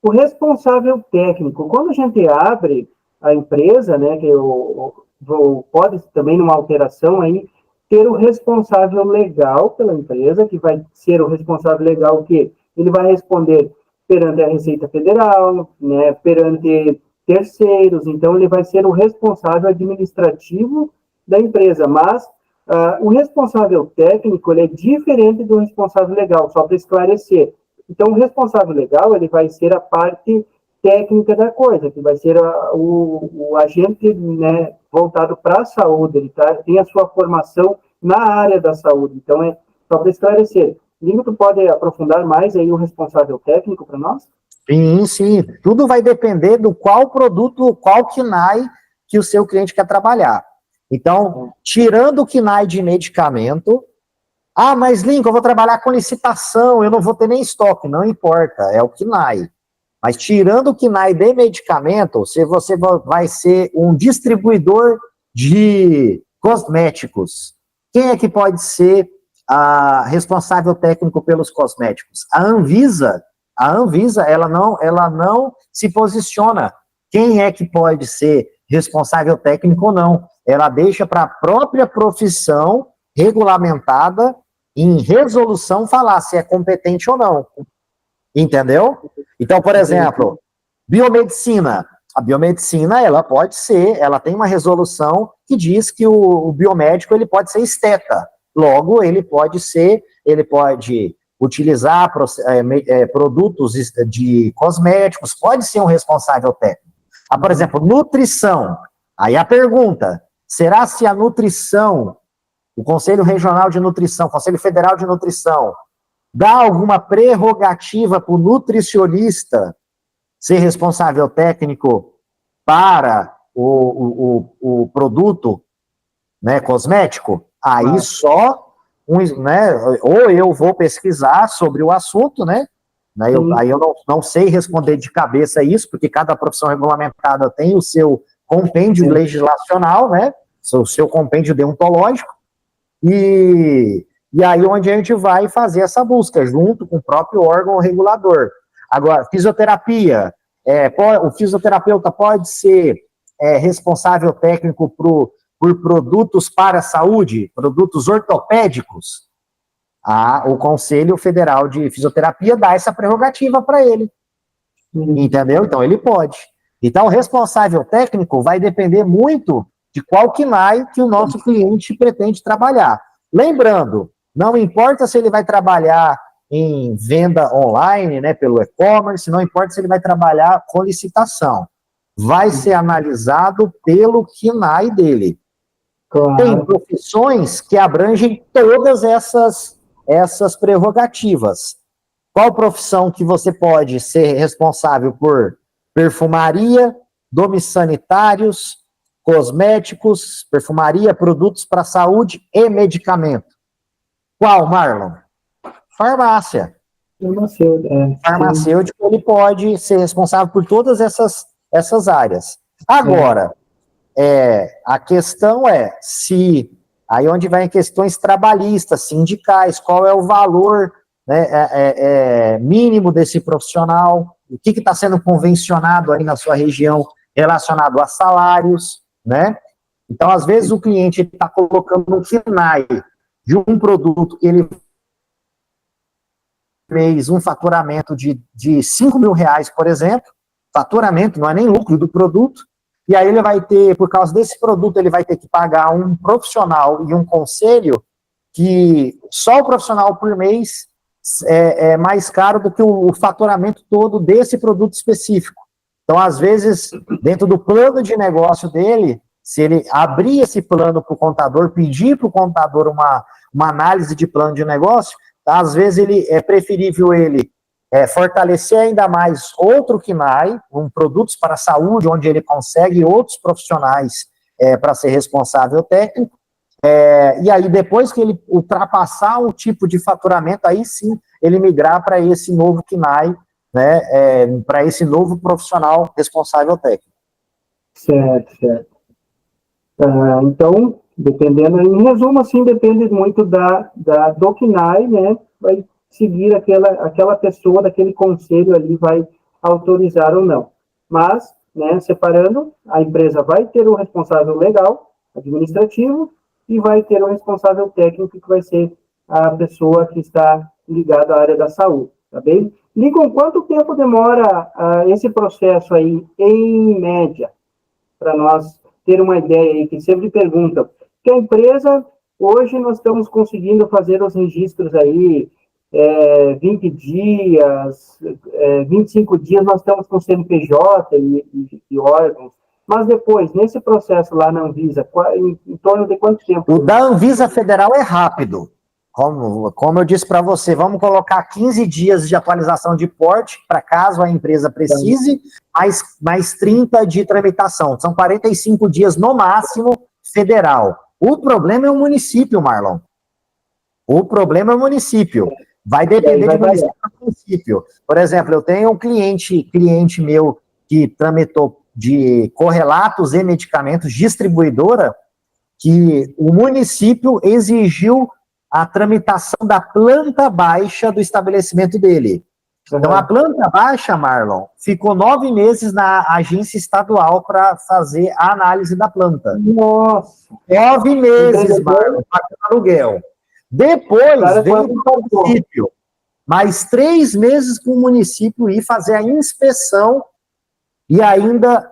O responsável técnico, quando a gente abre a empresa, né, que pode também, numa alteração aí, ter o responsável legal pela empresa, que vai ser o responsável legal que ele vai responder perante a Receita Federal, né, perante terceiros, então ele vai ser o responsável administrativo da empresa, mas o responsável técnico ele é diferente do responsável legal, só para esclarecer. Então, o responsável legal ele vai ser a parte técnica da coisa, que vai ser o agente, né, voltado para a saúde, ele tem a sua formação na área da saúde. Então, só para esclarecer. Lino, tu pode aprofundar mais aí o responsável técnico para nós? Sim, sim. Tudo vai depender do qual produto, qual KNAI que o seu cliente quer trabalhar. Então, tirando o KNAI de medicamento, mas Lincoln, eu vou trabalhar com licitação, eu não vou ter nem estoque, não importa, é o KNAI. Mas tirando o KNAI de medicamento, se você vai ser um distribuidor de cosméticos, quem é que pode ser a responsável técnico pelos cosméticos? A Anvisa, ela não se posiciona. Quem é que pode ser responsável técnico ou não? Ela deixa para a própria profissão regulamentada em resolução falar se é competente ou não. Entendeu? Então, por exemplo, biomedicina. A biomedicina, ela pode ser, ela tem uma resolução que diz que o biomédico ele pode ser esteta. Logo, ele pode utilizar produtos de cosméticos, pode ser um responsável técnico. Por exemplo, nutrição. Aí a pergunta, será se a nutrição, o Conselho Regional de Nutrição, Conselho Federal de Nutrição, dá alguma prerrogativa para o nutricionista ser responsável técnico para o produto, né, cosmético? Aí só, né, ou eu vou pesquisar sobre o assunto, né? Aí eu não sei responder de cabeça isso, porque cada profissão regulamentada tem o seu compêndio legislacional, né? O seu compêndio deontológico, e aí onde a gente vai fazer essa busca, junto com o próprio órgão regulador. Agora, fisioterapia, o fisioterapeuta pode ser responsável técnico por produtos para a saúde, produtos ortopédicos. O Conselho Federal de Fisioterapia dá essa prerrogativa para ele. Entendeu? Então, ele pode. Então, o responsável técnico vai depender muito de qual KNAI que o nosso cliente pretende trabalhar. Lembrando, não importa se ele vai trabalhar em venda online, né, pelo e-commerce, não importa se ele vai trabalhar com licitação. Vai ser analisado pelo KNAI dele. Claro. Tem profissões que abrangem todas essas prerrogativas. Qual profissão que você pode ser responsável por perfumaria, domicílios sanitários, cosméticos, perfumaria, produtos para saúde e medicamento? Qual, Marlon? Farmácia. Farmacêutico, ele pode ser responsável por todas essas áreas. Agora, a questão é se, aí onde vai em questões trabalhistas, sindicais, qual é o valor, né, mínimo desse profissional, o que está sendo convencionado aí na sua região relacionado a salários, né? Então, às vezes, o cliente está colocando no KNAI de um produto que ele fez um faturamento de R$5.000, por exemplo, faturamento, não é nem lucro do produto, e aí ele vai ter, por causa desse produto, ele vai ter que pagar um profissional e um conselho que só o profissional por mês é mais caro do que o faturamento todo desse produto específico. Então, às vezes, dentro do plano de negócio dele, se ele abrir esse plano para o contador, pedir para o contador uma análise de plano de negócio, às vezes é preferível ele fortalecer ainda mais outro KNAI, produtos para a saúde, onde ele consegue outros profissionais para ser responsável técnico, e aí depois que ele ultrapassar o tipo de faturamento, aí sim ele migrar para esse novo KNAI, né, para esse novo profissional responsável técnico. Certo, certo. Então, dependendo, em resumo, assim, depende muito do KNAI, né, vai seguir aquela pessoa daquele conselho ali, vai autorizar ou não. Mas, né, separando, a empresa vai ter o responsável legal, administrativo, e vai ter o responsável técnico, que vai ser a pessoa que está ligada à área da saúde, tá bem? Lincoln, quanto tempo demora esse processo aí, em média, para nós ter uma ideia aí, que sempre perguntam, que a empresa, hoje nós estamos conseguindo fazer os registros aí, 20 dias, 25 dias, nós estamos com CNPJ e órgãos, mas depois, nesse processo lá na Anvisa, em torno de quanto tempo? O da Anvisa Federal é rápido. Como eu disse para você, vamos colocar 15 dias de atualização de porte, para caso a empresa precise, mais 30 de tramitação. São 45 dias no máximo federal. O problema é o município, Marlon. O problema é o município. Vai depender de município para município. Por exemplo, eu tenho um cliente meu que tramitou de correlatos e medicamentos, distribuidora, que o município exigiu a tramitação da planta baixa do estabelecimento dele. Então, a planta baixa, Marlon, ficou 9 meses na agência estadual para fazer a análise da planta. Nossa! 9 meses, Marlon, pagando aluguel. Depois veio o município, mais 3 meses para o município ir fazer a inspeção e ainda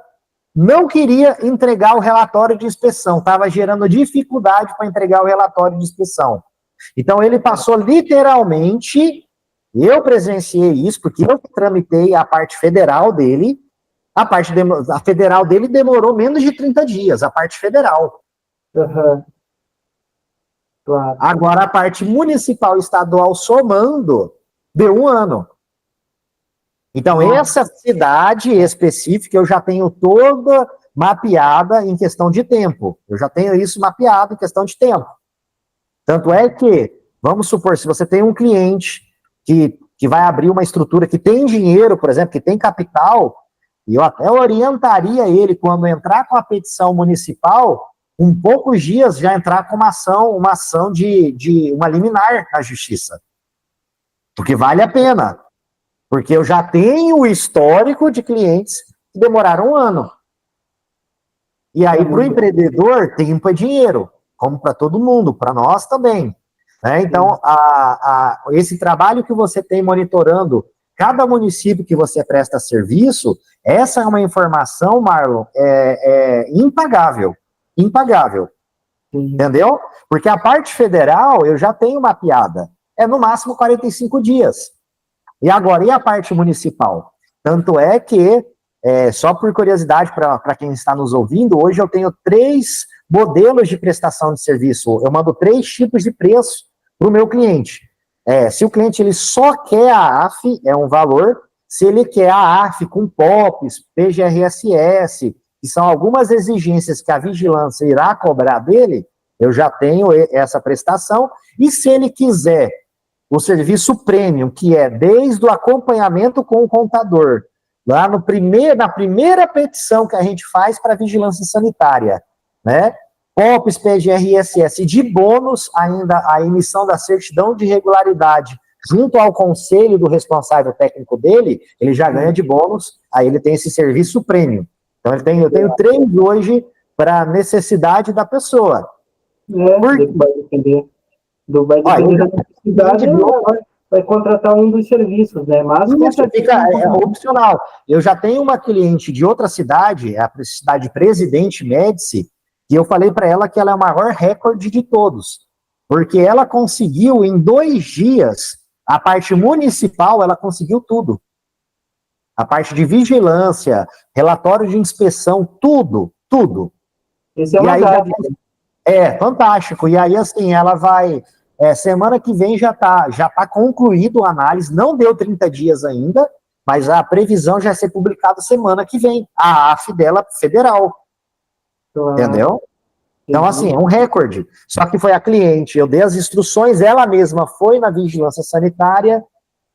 não queria entregar o relatório de inspeção, estava gerando dificuldade para entregar o relatório de inspeção. Então, ele passou literalmente, eu presenciei isso, porque eu tramitei a parte federal dele, a federal dele demorou menos de 30 dias, a parte federal. Uhum. Claro. Agora, a parte municipal e estadual somando, deu 1 ano. Então, essa cidade específica eu já tenho toda mapeada em questão de tempo. Eu já tenho isso mapeado em questão de tempo. Tanto é que, vamos supor, se você tem um cliente que vai abrir uma estrutura que tem dinheiro, por exemplo, que tem capital, e eu até orientaria ele, quando entrar com a petição municipal, em poucos dias já entrar com uma ação de uma liminar na justiça. Porque vale a pena. Porque eu já tenho o histórico de clientes que demoraram 1 ano. E aí, para o empreendedor, tempo é dinheiro, como para todo mundo, para nós também. Né? Então, esse trabalho que você tem monitorando cada município que você presta serviço, essa é uma informação, Marlon, impagável. Impagável. Entendeu? Porque a parte federal eu já tenho mapeada. É no máximo 45 dias. E agora, e a parte municipal? Tanto é que, só por curiosidade para quem está nos ouvindo, hoje eu tenho 3 modelos de prestação de serviço. Eu mando 3 tipos de preço para o meu cliente. Se o cliente ele só quer a AF, é um valor. Se ele quer a AF com POPs, PGRSS, que são algumas exigências que a vigilância irá cobrar dele, eu já tenho essa prestação. E se ele quiser o serviço premium, que é desde o acompanhamento com o contador, lá na primeira petição que a gente faz para a vigilância sanitária, né? POPs, PGRSS, e de bônus ainda a emissão da certidão de regularidade junto ao conselho do responsável técnico dele, ele já ganha de bônus, aí ele tem esse serviço premium. Então eu tenho 3 hoje para a necessidade da pessoa. Vai depender da necessidade, vai contratar um dos serviços, né? Mas isso fica opcional. Eu já tenho uma cliente de outra cidade, a cidade Presidente Médici, e eu falei para ela que ela é o maior recorde de todos, porque ela conseguiu em 2 dias, a parte municipal, ela conseguiu tudo. A parte de vigilância, relatório de inspeção, tudo. Esse é E uma aí dádiva. fantástico. E aí, assim, ela vai. Semana que vem já tá concluído a análise, não deu 30 dias ainda, mas a previsão já vai ser publicada semana que vem. A AF dela federal, Claro, entendeu? Então, assim, entendi. é um recorde. Só que foi a cliente, eu dei as instruções, ela mesma foi na vigilância sanitária,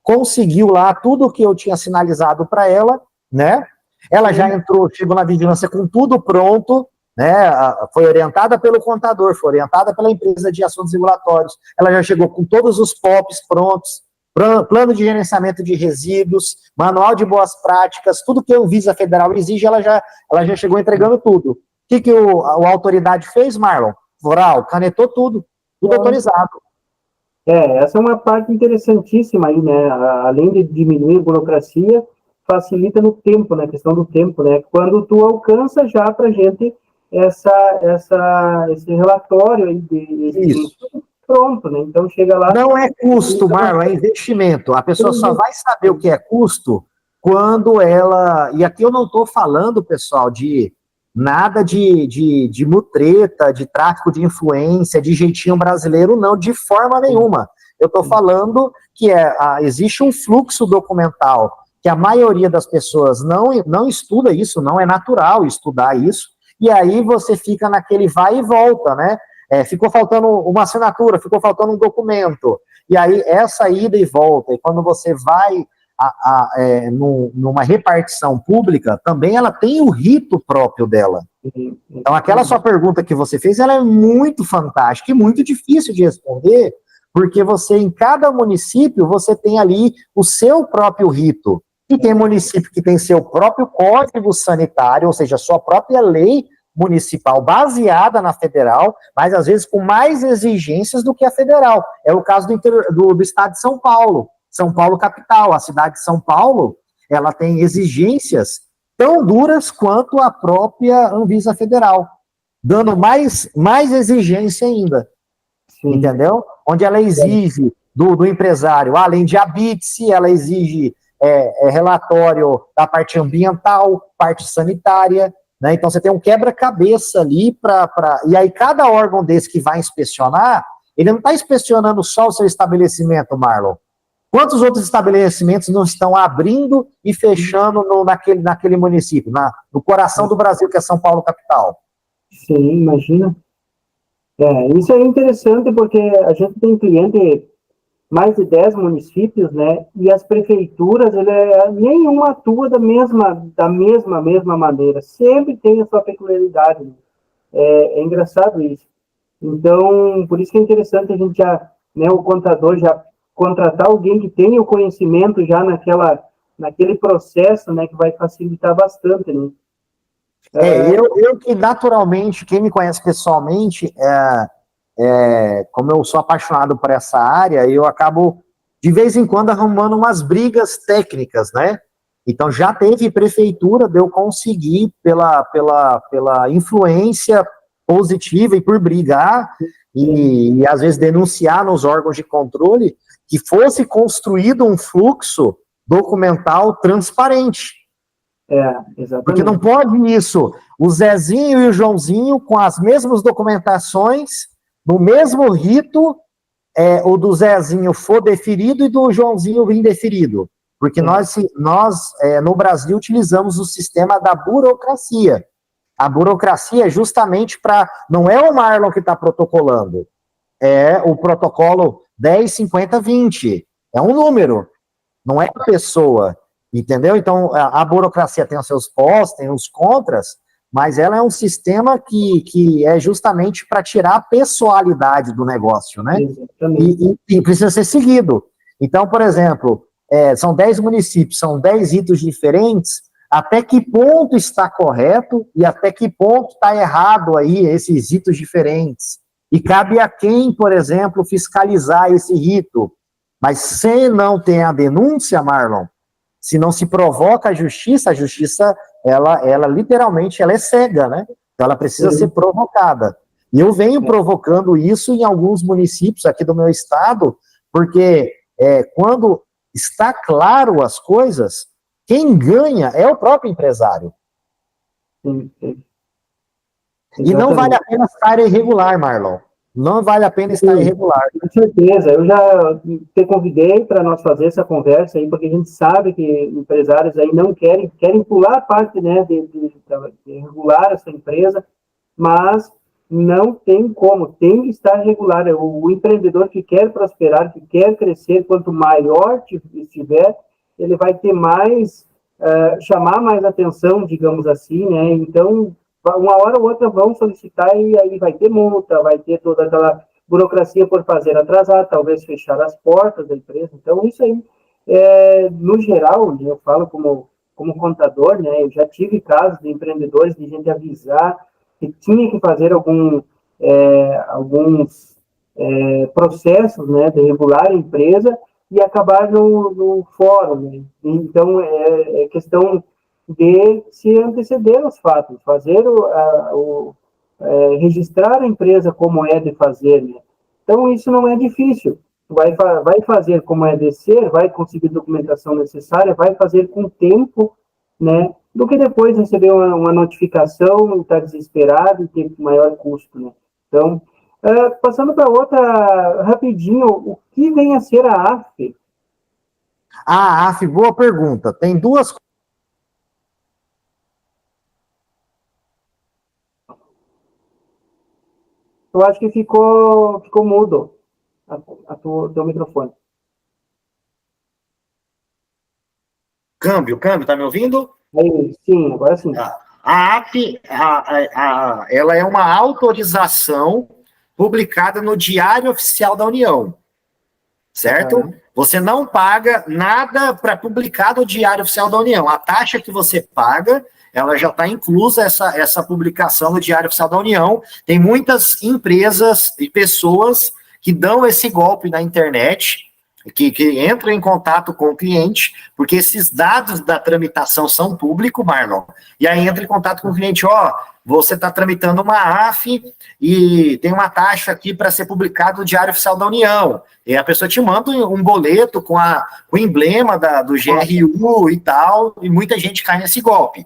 conseguiu lá tudo que eu tinha sinalizado para ela, né? Ela já entrou, chegou na vigilância com tudo pronto, né? Foi orientada pelo contador, foi orientada pela empresa de assuntos regulatórios. Ela já chegou com todos os POPs prontos, plano de gerenciamento de resíduos, manual de boas práticas, tudo que a Anvisa Federal exige, ela já chegou entregando tudo. O que a autoridade fez, Marlon? Voral, canetou tudo autorizado. Essa é uma parte interessantíssima aí, né? Além de diminuir a burocracia, facilita no tempo, né? A questão do tempo, né? Quando tu alcança já para gente esse relatório aí Isso. pronto, né? Então chega lá. Não é custo, Marlon, é investimento. A pessoa só vai saber o que é custo quando ela. E aqui eu não estou falando, pessoal, de nada de mutreta, de tráfico de influência, de jeitinho brasileiro, não, de forma nenhuma. Eu estou falando que existe um fluxo documental que a maioria das pessoas não estuda isso, não é natural estudar isso, e aí você fica naquele vai e volta, né? Ficou faltando uma assinatura, ficou faltando um documento, e aí essa ida e volta, e quando você vai numa repartição pública, também ela tem o rito próprio dela. Então, aquela sua pergunta que você fez, ela é muito fantástica e muito difícil de responder, porque você, em cada município, você tem ali o seu próprio rito. E tem município que tem seu próprio código sanitário, ou seja, sua própria lei municipal baseada na federal, mas às vezes com mais exigências do que a federal. É o caso do estado de São Paulo. São Paulo capital, a cidade de São Paulo, ela tem exigências tão duras quanto a própria Anvisa Federal, dando mais exigência ainda, Sim. Entendeu? Onde ela exige do empresário, além de habite-se, ela exige relatório da parte ambiental, parte sanitária, né? Então você tem um quebra-cabeça ali e aí cada órgão desse que vai inspecionar, ele não está inspecionando só o seu estabelecimento, Marlon. Quantos outros estabelecimentos não estão abrindo e fechando naquele município, no coração do Brasil, que é São Paulo capital? Sim, imagina. Isso é interessante porque a gente tem cliente mais de 10 municípios, né? E as prefeituras, nenhuma atua da mesma maneira. Sempre tem a sua peculiaridade. Né? É engraçado isso. Então, por isso que é interessante a gente o contador já contratar alguém que tenha o conhecimento já naquele processo, né? Que vai facilitar bastante, né? Eu que naturalmente, quem me conhece pessoalmente, como eu sou apaixonado por essa área, eu acabo, de vez em quando, arrumando umas brigas técnicas, né? Então, já teve prefeitura de eu conseguir, pela influência positiva e por brigar, e às vezes denunciar nos órgãos de controle, que fosse construído um fluxo documental transparente. Exatamente. Porque não pode isso. O Zezinho e o Joãozinho, com as mesmas documentações, no mesmo rito, o do Zezinho for deferido e do Joãozinho indeferido. Porque nós no Brasil, utilizamos o sistema da burocracia. A burocracia é justamente para... Não é o Marlon que está protocolando. É o protocolo 105020. É um número. Não é a pessoa. Entendeu? Então, a burocracia tem os seus pós, tem os contras, mas ela é um sistema que é justamente para tirar a pessoalidade do negócio, né? E precisa ser seguido. Então, por exemplo, são 10 municípios, são 10 ritos diferentes, até que ponto está correto e até que ponto está errado aí esses ritos diferentes. E cabe a quem, por exemplo, fiscalizar esse rito. Mas se não tem a denúncia, Marlon, se não se provoca a justiça, ela literalmente, ela é cega, né? Então ela precisa ser provocada. E eu venho provocando isso em alguns municípios aqui do meu estado, porque quando está claro as coisas, quem ganha é o próprio empresário. E não vale a pena estar irregular, Marlon. Não vale a pena estar irregular. Com certeza. Eu já te convidei para nós fazer essa conversa aí, porque a gente sabe que empresários aí não querem pular a parte, né, de regular essa empresa, mas não tem como, tem que estar regular. O empreendedor que quer prosperar, que quer crescer, quanto maior estiver, ele vai ter mais, chamar mais atenção, digamos assim, né? Então, uma hora ou outra vão solicitar e aí vai ter multa, vai ter toda aquela burocracia por fazer atrasar, talvez fechar as portas da empresa. Então, isso aí, no geral, eu falo como contador, né? Eu já tive casos de empreendedores, de gente avisar que tinha que fazer alguns processos, né, de regular a empresa e acabar no fórum, né? Então, é questão de se anteceder aos fatos, fazer registrar a empresa como é de fazer, né? Então, isso não é difícil. Vai fazer como é de ser, vai conseguir documentação necessária, vai fazer com tempo, né? Do que depois receber uma notificação, estar desesperado e ter maior custo, né? Então, passando para outra, rapidinho, o que vem a ser a AF? A AF, boa pergunta. Tem duas. Eu acho que ficou mudo teu microfone. Câmbio, tá me ouvindo? Aí, sim, agora sim. A AF, ela é uma autorização publicada no Diário Oficial da União, certo? Você não paga nada para publicar no Diário Oficial da União. A taxa que você paga, ela já está inclusa essa publicação no Diário Oficial da União. Tem muitas empresas e pessoas que dão esse golpe na internet, que entram em contato com o cliente, porque esses dados da tramitação são públicos, Marlon, e aí entra em contato com o cliente, você está tramitando uma AF e tem uma taxa aqui para ser publicado no Diário Oficial da União, e a pessoa te manda um boleto com o emblema do GRU e tal, e muita gente cai nesse golpe.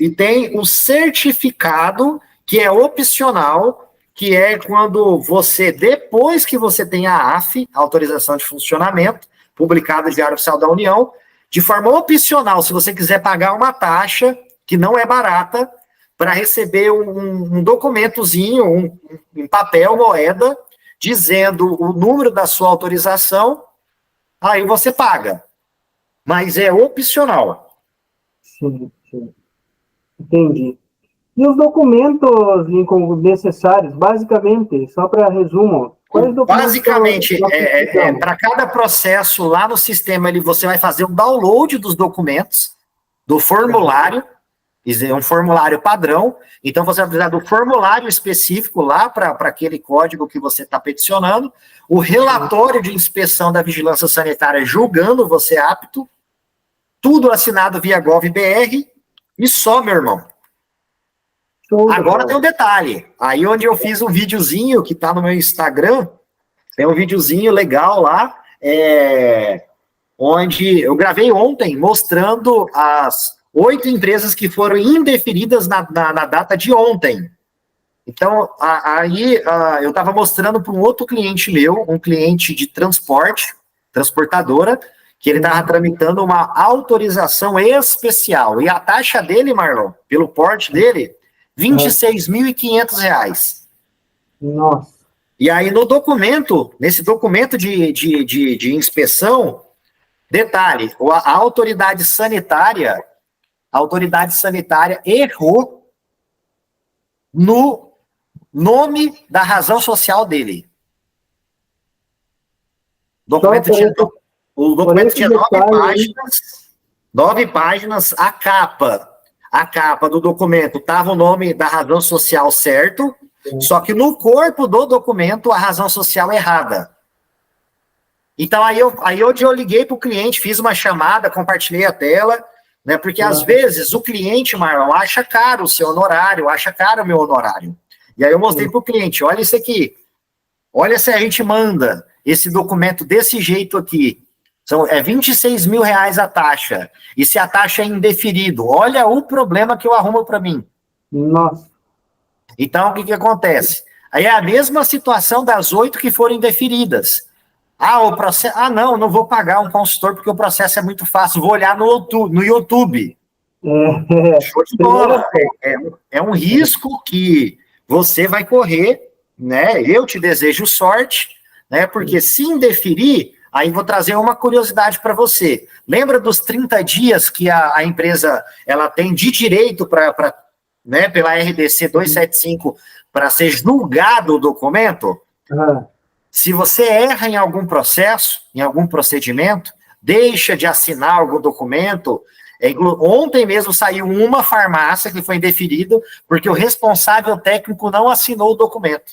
E tem o certificado, que é opcional, que é quando você, depois que você tem a AF, autorização de funcionamento, publicada no Diário Oficial da União, de forma opcional, se você quiser pagar uma taxa, que não é barata, para receber um documentozinho, um papel, moeda, dizendo o número da sua autorização, aí você paga. Mas é opcional. Sim. Entendi. E os documentos necessários, basicamente, só para resumo, quais documentos? Basicamente, para cada processo lá no sistema, você vai fazer um download dos documentos, do formulário, um formulário padrão, então você vai precisar do formulário específico lá para aquele código que você está peticionando, o relatório de inspeção da vigilância sanitária julgando você apto, tudo assinado via GovBR, e só, meu irmão. Agora tem um detalhe, aí onde eu fiz um videozinho que tá no meu Instagram, tem um videozinho legal lá, onde eu gravei ontem, mostrando as 8 empresas que foram indeferidas na data de ontem. Então, aí eu estava mostrando para um outro cliente meu, um cliente de transporte, transportadora, que ele estava tramitando uma autorização especial, e a taxa dele, Marlon, pelo porte dele, R$26.500. Nossa. E aí nesse documento de inspeção, detalhe, a autoridade sanitária errou no nome da razão social dele. O documento tinha 9 páginas, 9 páginas, a capa do documento estava o nome da razão social certo, só que no corpo do documento a razão social errada. Então aí eu liguei para o cliente, fiz uma chamada, compartilhei a tela, né? Porque às vezes o cliente, Marlon, acha caro o seu honorário, acha caro o meu honorário. E aí eu mostrei para o cliente, olha isso aqui, olha se a gente manda esse documento desse jeito aqui. É R$26.000 a taxa. E se a taxa é indeferido, olha o problema que eu arrumo para mim. Nossa. Então, o que acontece? Aí é a mesma situação das 8 que foram indeferidas. O processo. Não vou pagar um consultor porque o processo é muito fácil. Vou olhar no YouTube. Show de bola. É um risco que você vai correr, né? Eu te desejo sorte, né? Porque se indeferir, aí vou trazer uma curiosidade para você. Lembra dos 30 dias que a empresa ela tem de direito né, pela RDC 275 para ser julgado o documento? Se você erra em algum processo, em algum procedimento, deixa de assinar algum documento. Ontem mesmo saiu uma farmácia que foi indeferida porque o responsável técnico não assinou o documento.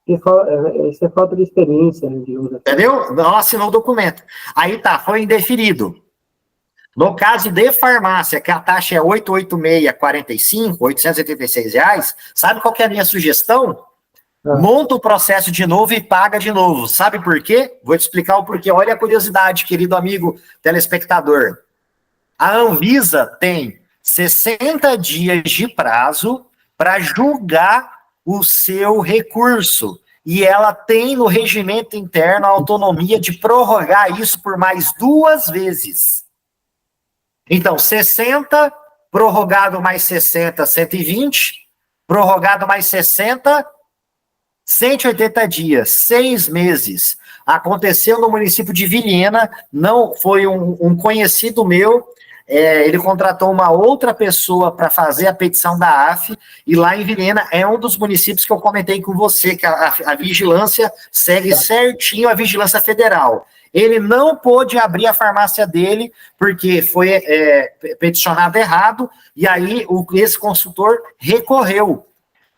Isso é falta de experiência, né, de uso. Entendeu? Não assinou o documento. Aí foi indeferido. No caso de farmácia, que a taxa é R$ 886,45, R$ 886, sabe qual que é a minha sugestão? Monta o processo de novo e paga de novo. Sabe por quê? Vou te explicar o porquê. Olha a curiosidade, querido amigo telespectador. A Anvisa tem 60 dias de prazo para julgar o seu recurso. E ela tem no regimento interno a autonomia de prorrogar isso por mais 2 vezes. Então, 60, prorrogado mais 60, 120, prorrogado mais 60, 180 dias, 6 meses. Aconteceu no município de Vilhena, não foi um conhecido meu, ele contratou uma outra pessoa para fazer a petição da AF, e lá em Vilhena é um dos municípios que eu comentei com você, que a vigilância segue certinho a vigilância federal. Ele não pôde abrir a farmácia dele, porque foi peticionado errado, e aí esse consultor recorreu.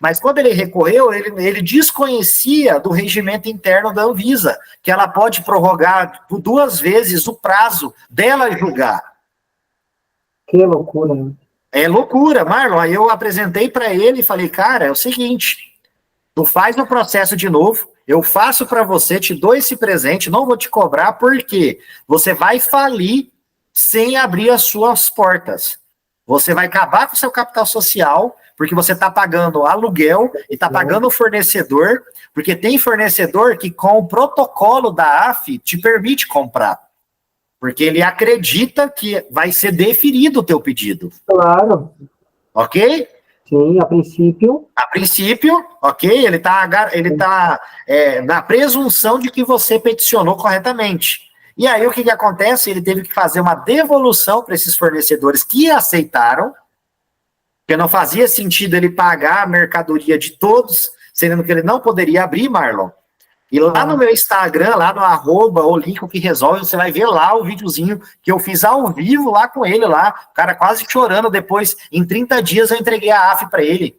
Mas quando ele recorreu, ele desconhecia do regimento interno da Anvisa, que ela pode prorrogar por 2 vezes o prazo dela julgar. Que loucura, né? É loucura, Marlon. Aí eu apresentei para ele e falei, cara, é o seguinte, tu faz o processo de novo, eu faço para você, te dou esse presente, não vou te cobrar, porque você vai falir sem abrir as suas portas. Você vai acabar com o seu capital social, porque você está pagando aluguel e está pagando o fornecedor, porque tem fornecedor que com o protocolo da AF te permite comprar, porque ele acredita que vai ser deferido o teu pedido. Claro. Ok? Sim, a princípio. A princípio, ok? Ele tá na presunção de que você peticionou corretamente. E aí o que acontece? Ele teve que fazer uma devolução para esses fornecedores que aceitaram, porque não fazia sentido ele pagar a mercadoria de todos, sendo que ele não poderia abrir, Marlon. E lá no meu Instagram, lá no @o que resolve, você vai ver lá o videozinho que eu fiz ao vivo lá com ele, lá, o cara quase chorando depois. Em 30 dias eu entreguei a AF para ele.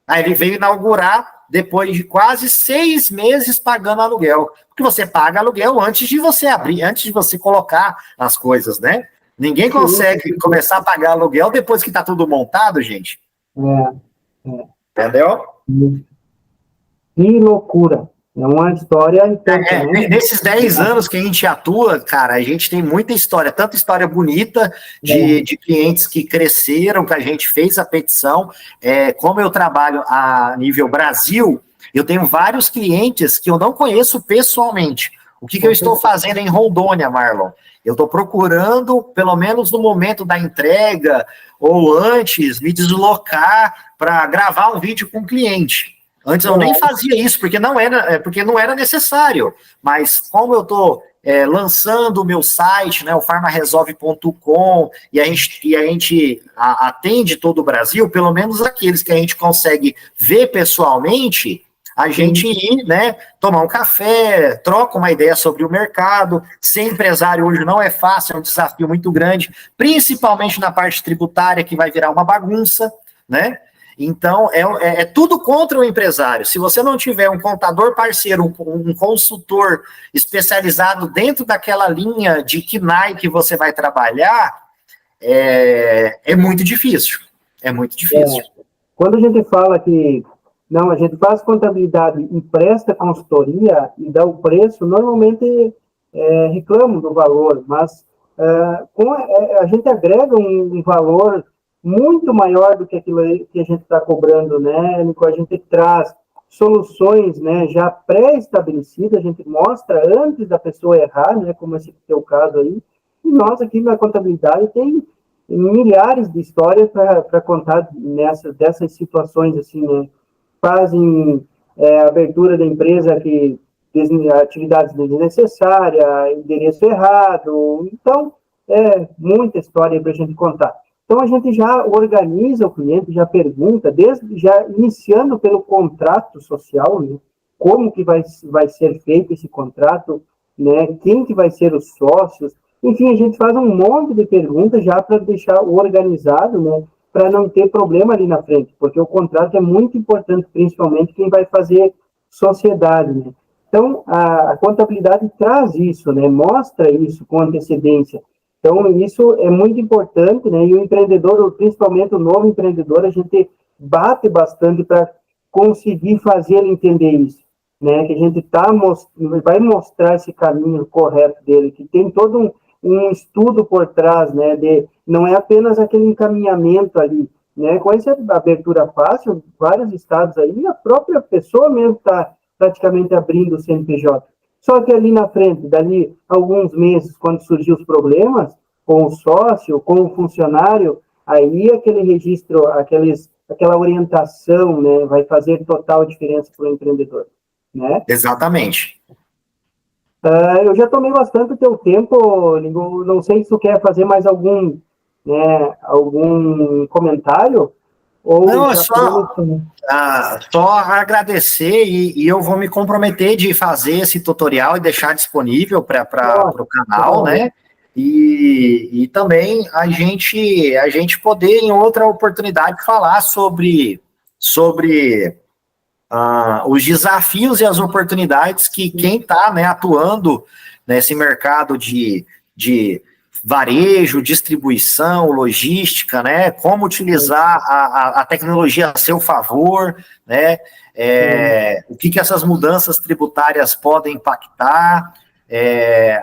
Aí ele veio inaugurar depois de quase 6 meses pagando aluguel. Porque você paga aluguel antes de você abrir, antes de você colocar as coisas, né? Ninguém consegue começar a pagar aluguel depois que tá tudo montado, gente. Entendeu? Que loucura. É uma história... Nesses 10 anos que a gente atua, cara, a gente tem muita história, tanta história bonita de clientes que cresceram, que a gente fez a petição. Como eu trabalho a nível Brasil, eu tenho vários clientes que eu não conheço pessoalmente. O que eu estou fazendo em Rondônia, Marlon? Eu estou procurando, pelo menos no momento da entrega, ou antes, me deslocar para gravar um vídeo com o cliente. Antes eu nem fazia isso, porque não era necessário. Mas como eu estou lançando o meu site, né, o farmaresolve.com, e a gente atende todo o Brasil, pelo menos aqueles que a gente consegue ver pessoalmente, a gente ir, né, tomar um café, troca uma ideia sobre o mercado. Ser empresário hoje não é fácil, é um desafio muito grande, principalmente na parte tributária, que vai virar uma bagunça, né? Então, é tudo contra o empresário. Se você não tiver um contador parceiro, um consultor especializado dentro daquela linha de KNAI que você vai trabalhar, é muito difícil. É muito difícil. Quando a gente fala que não, a gente faz contabilidade e presta consultoria e dá o preço, normalmente reclamam do valor, mas a gente agrega um valor muito maior do que aquilo aí que a gente está cobrando, né, Nico? A gente traz soluções, né, já pré-estabelecidas, a gente mostra antes da pessoa errar, né, como esse é o caso aí, e nós aqui na contabilidade tem milhares de histórias para contar dessas situações, assim, né, fazem abertura da empresa que atividades desnecessárias, endereço errado, então muita história para a gente contar. Então, a gente já organiza o cliente, já pergunta, já iniciando pelo contrato social, né, como que vai ser feito esse contrato, né, quem que vai ser os sócios, enfim, a gente faz um monte de perguntas já para deixar organizado, né, para não ter problema ali na frente, porque o contrato é muito importante, principalmente quem vai fazer sociedade, né. Então, a contabilidade traz isso, né, mostra isso com antecedência. Então, isso é muito importante, né? E o empreendedor, principalmente o novo empreendedor, a gente bate bastante para conseguir fazer ele entender isso, né? Que a gente vai mostrar esse caminho correto dele, que tem todo um estudo por trás, né? Não é apenas aquele encaminhamento ali, né? Com essa abertura fácil, vários estados aí, a própria pessoa mesmo está praticamente abrindo o CNPJ. Só que ali na frente, dali alguns meses, quando surgiu os problemas, com o sócio, com o funcionário, aí aquele registro, aquela orientação, né, vai fazer total diferença para o empreendedor, né? Exatamente. Eu já tomei bastante o teu tempo, Lingo, não sei se tu quer fazer mais algum comentário, ou Não, é já só agradecer e eu vou me comprometer de fazer esse tutorial e deixar disponível para o canal, né? E também a gente poder, em outra oportunidade, falar sobre os desafios e as oportunidades que quem está, né, atuando nesse mercado de varejo, distribuição, logística, né? Como utilizar a tecnologia a seu favor, né? O que essas mudanças tributárias podem impactar,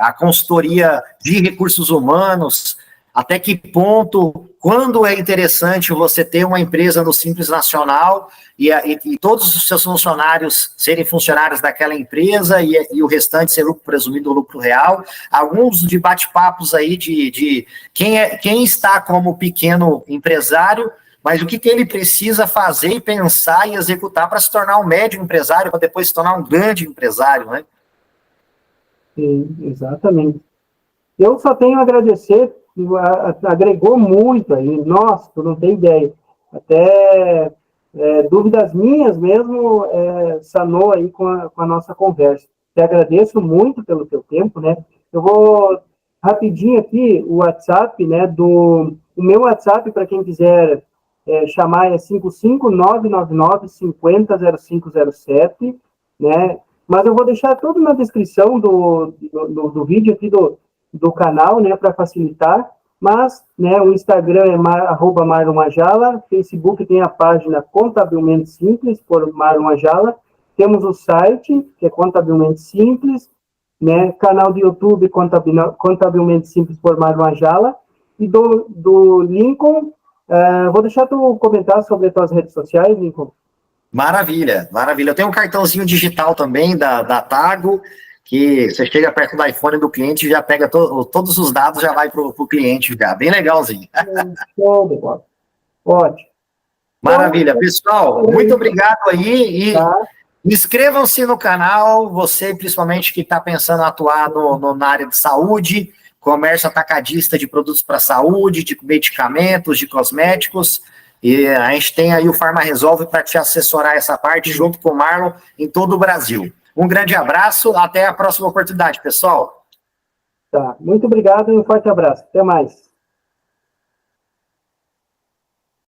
a consultoria de recursos humanos, até que ponto, quando é interessante você ter uma empresa no Simples Nacional e todos os seus funcionários serem funcionários daquela empresa e o restante ser lucro presumido ou lucro real. Alguns de bate-papos aí de quem está como pequeno empresário, mas o que ele precisa fazer e pensar e executar para se tornar um médio empresário, para depois se tornar um grande empresário, né? Sim, exatamente. Eu só tenho a agradecer, agregou muito aí, nossa, tu não tem ideia. Até dúvidas minhas mesmo sanou aí com a nossa conversa. Te agradeço muito pelo teu tempo, né? Eu vou rapidinho aqui o WhatsApp, né? O meu WhatsApp, para quem quiser chamar, é 55999 500507, né? Mas eu vou deixar tudo na descrição do vídeo aqui do canal, né, para facilitar, mas, né, o Instagram é @Marlon Majala, Facebook tem a página Contabilmente Simples, por Marlon Majala, temos o site, que é Contabilmente Simples, né, canal do YouTube Contabilmente Simples por Marlon Majala, e do Lincoln, vou deixar tu comentar sobre as tuas redes sociais, Lincoln. Maravilha, maravilha. Eu tenho um cartãozinho digital também da Tago, que você chega perto do iPhone do cliente e já pega todos os dados, já vai para o cliente, já. Bem legalzinho. Ótimo. Maravilha. Pessoal, muito obrigado aí e inscrevam-se no canal, você principalmente que está pensando em atuar na área de saúde, comércio atacadista de produtos para saúde, de medicamentos, de cosméticos. E a gente tem aí o Farma Resolve para te assessorar essa parte junto com o Marlon em todo o Brasil. Um grande abraço, até a próxima oportunidade, pessoal. Tá, muito obrigado e um forte abraço. Até mais.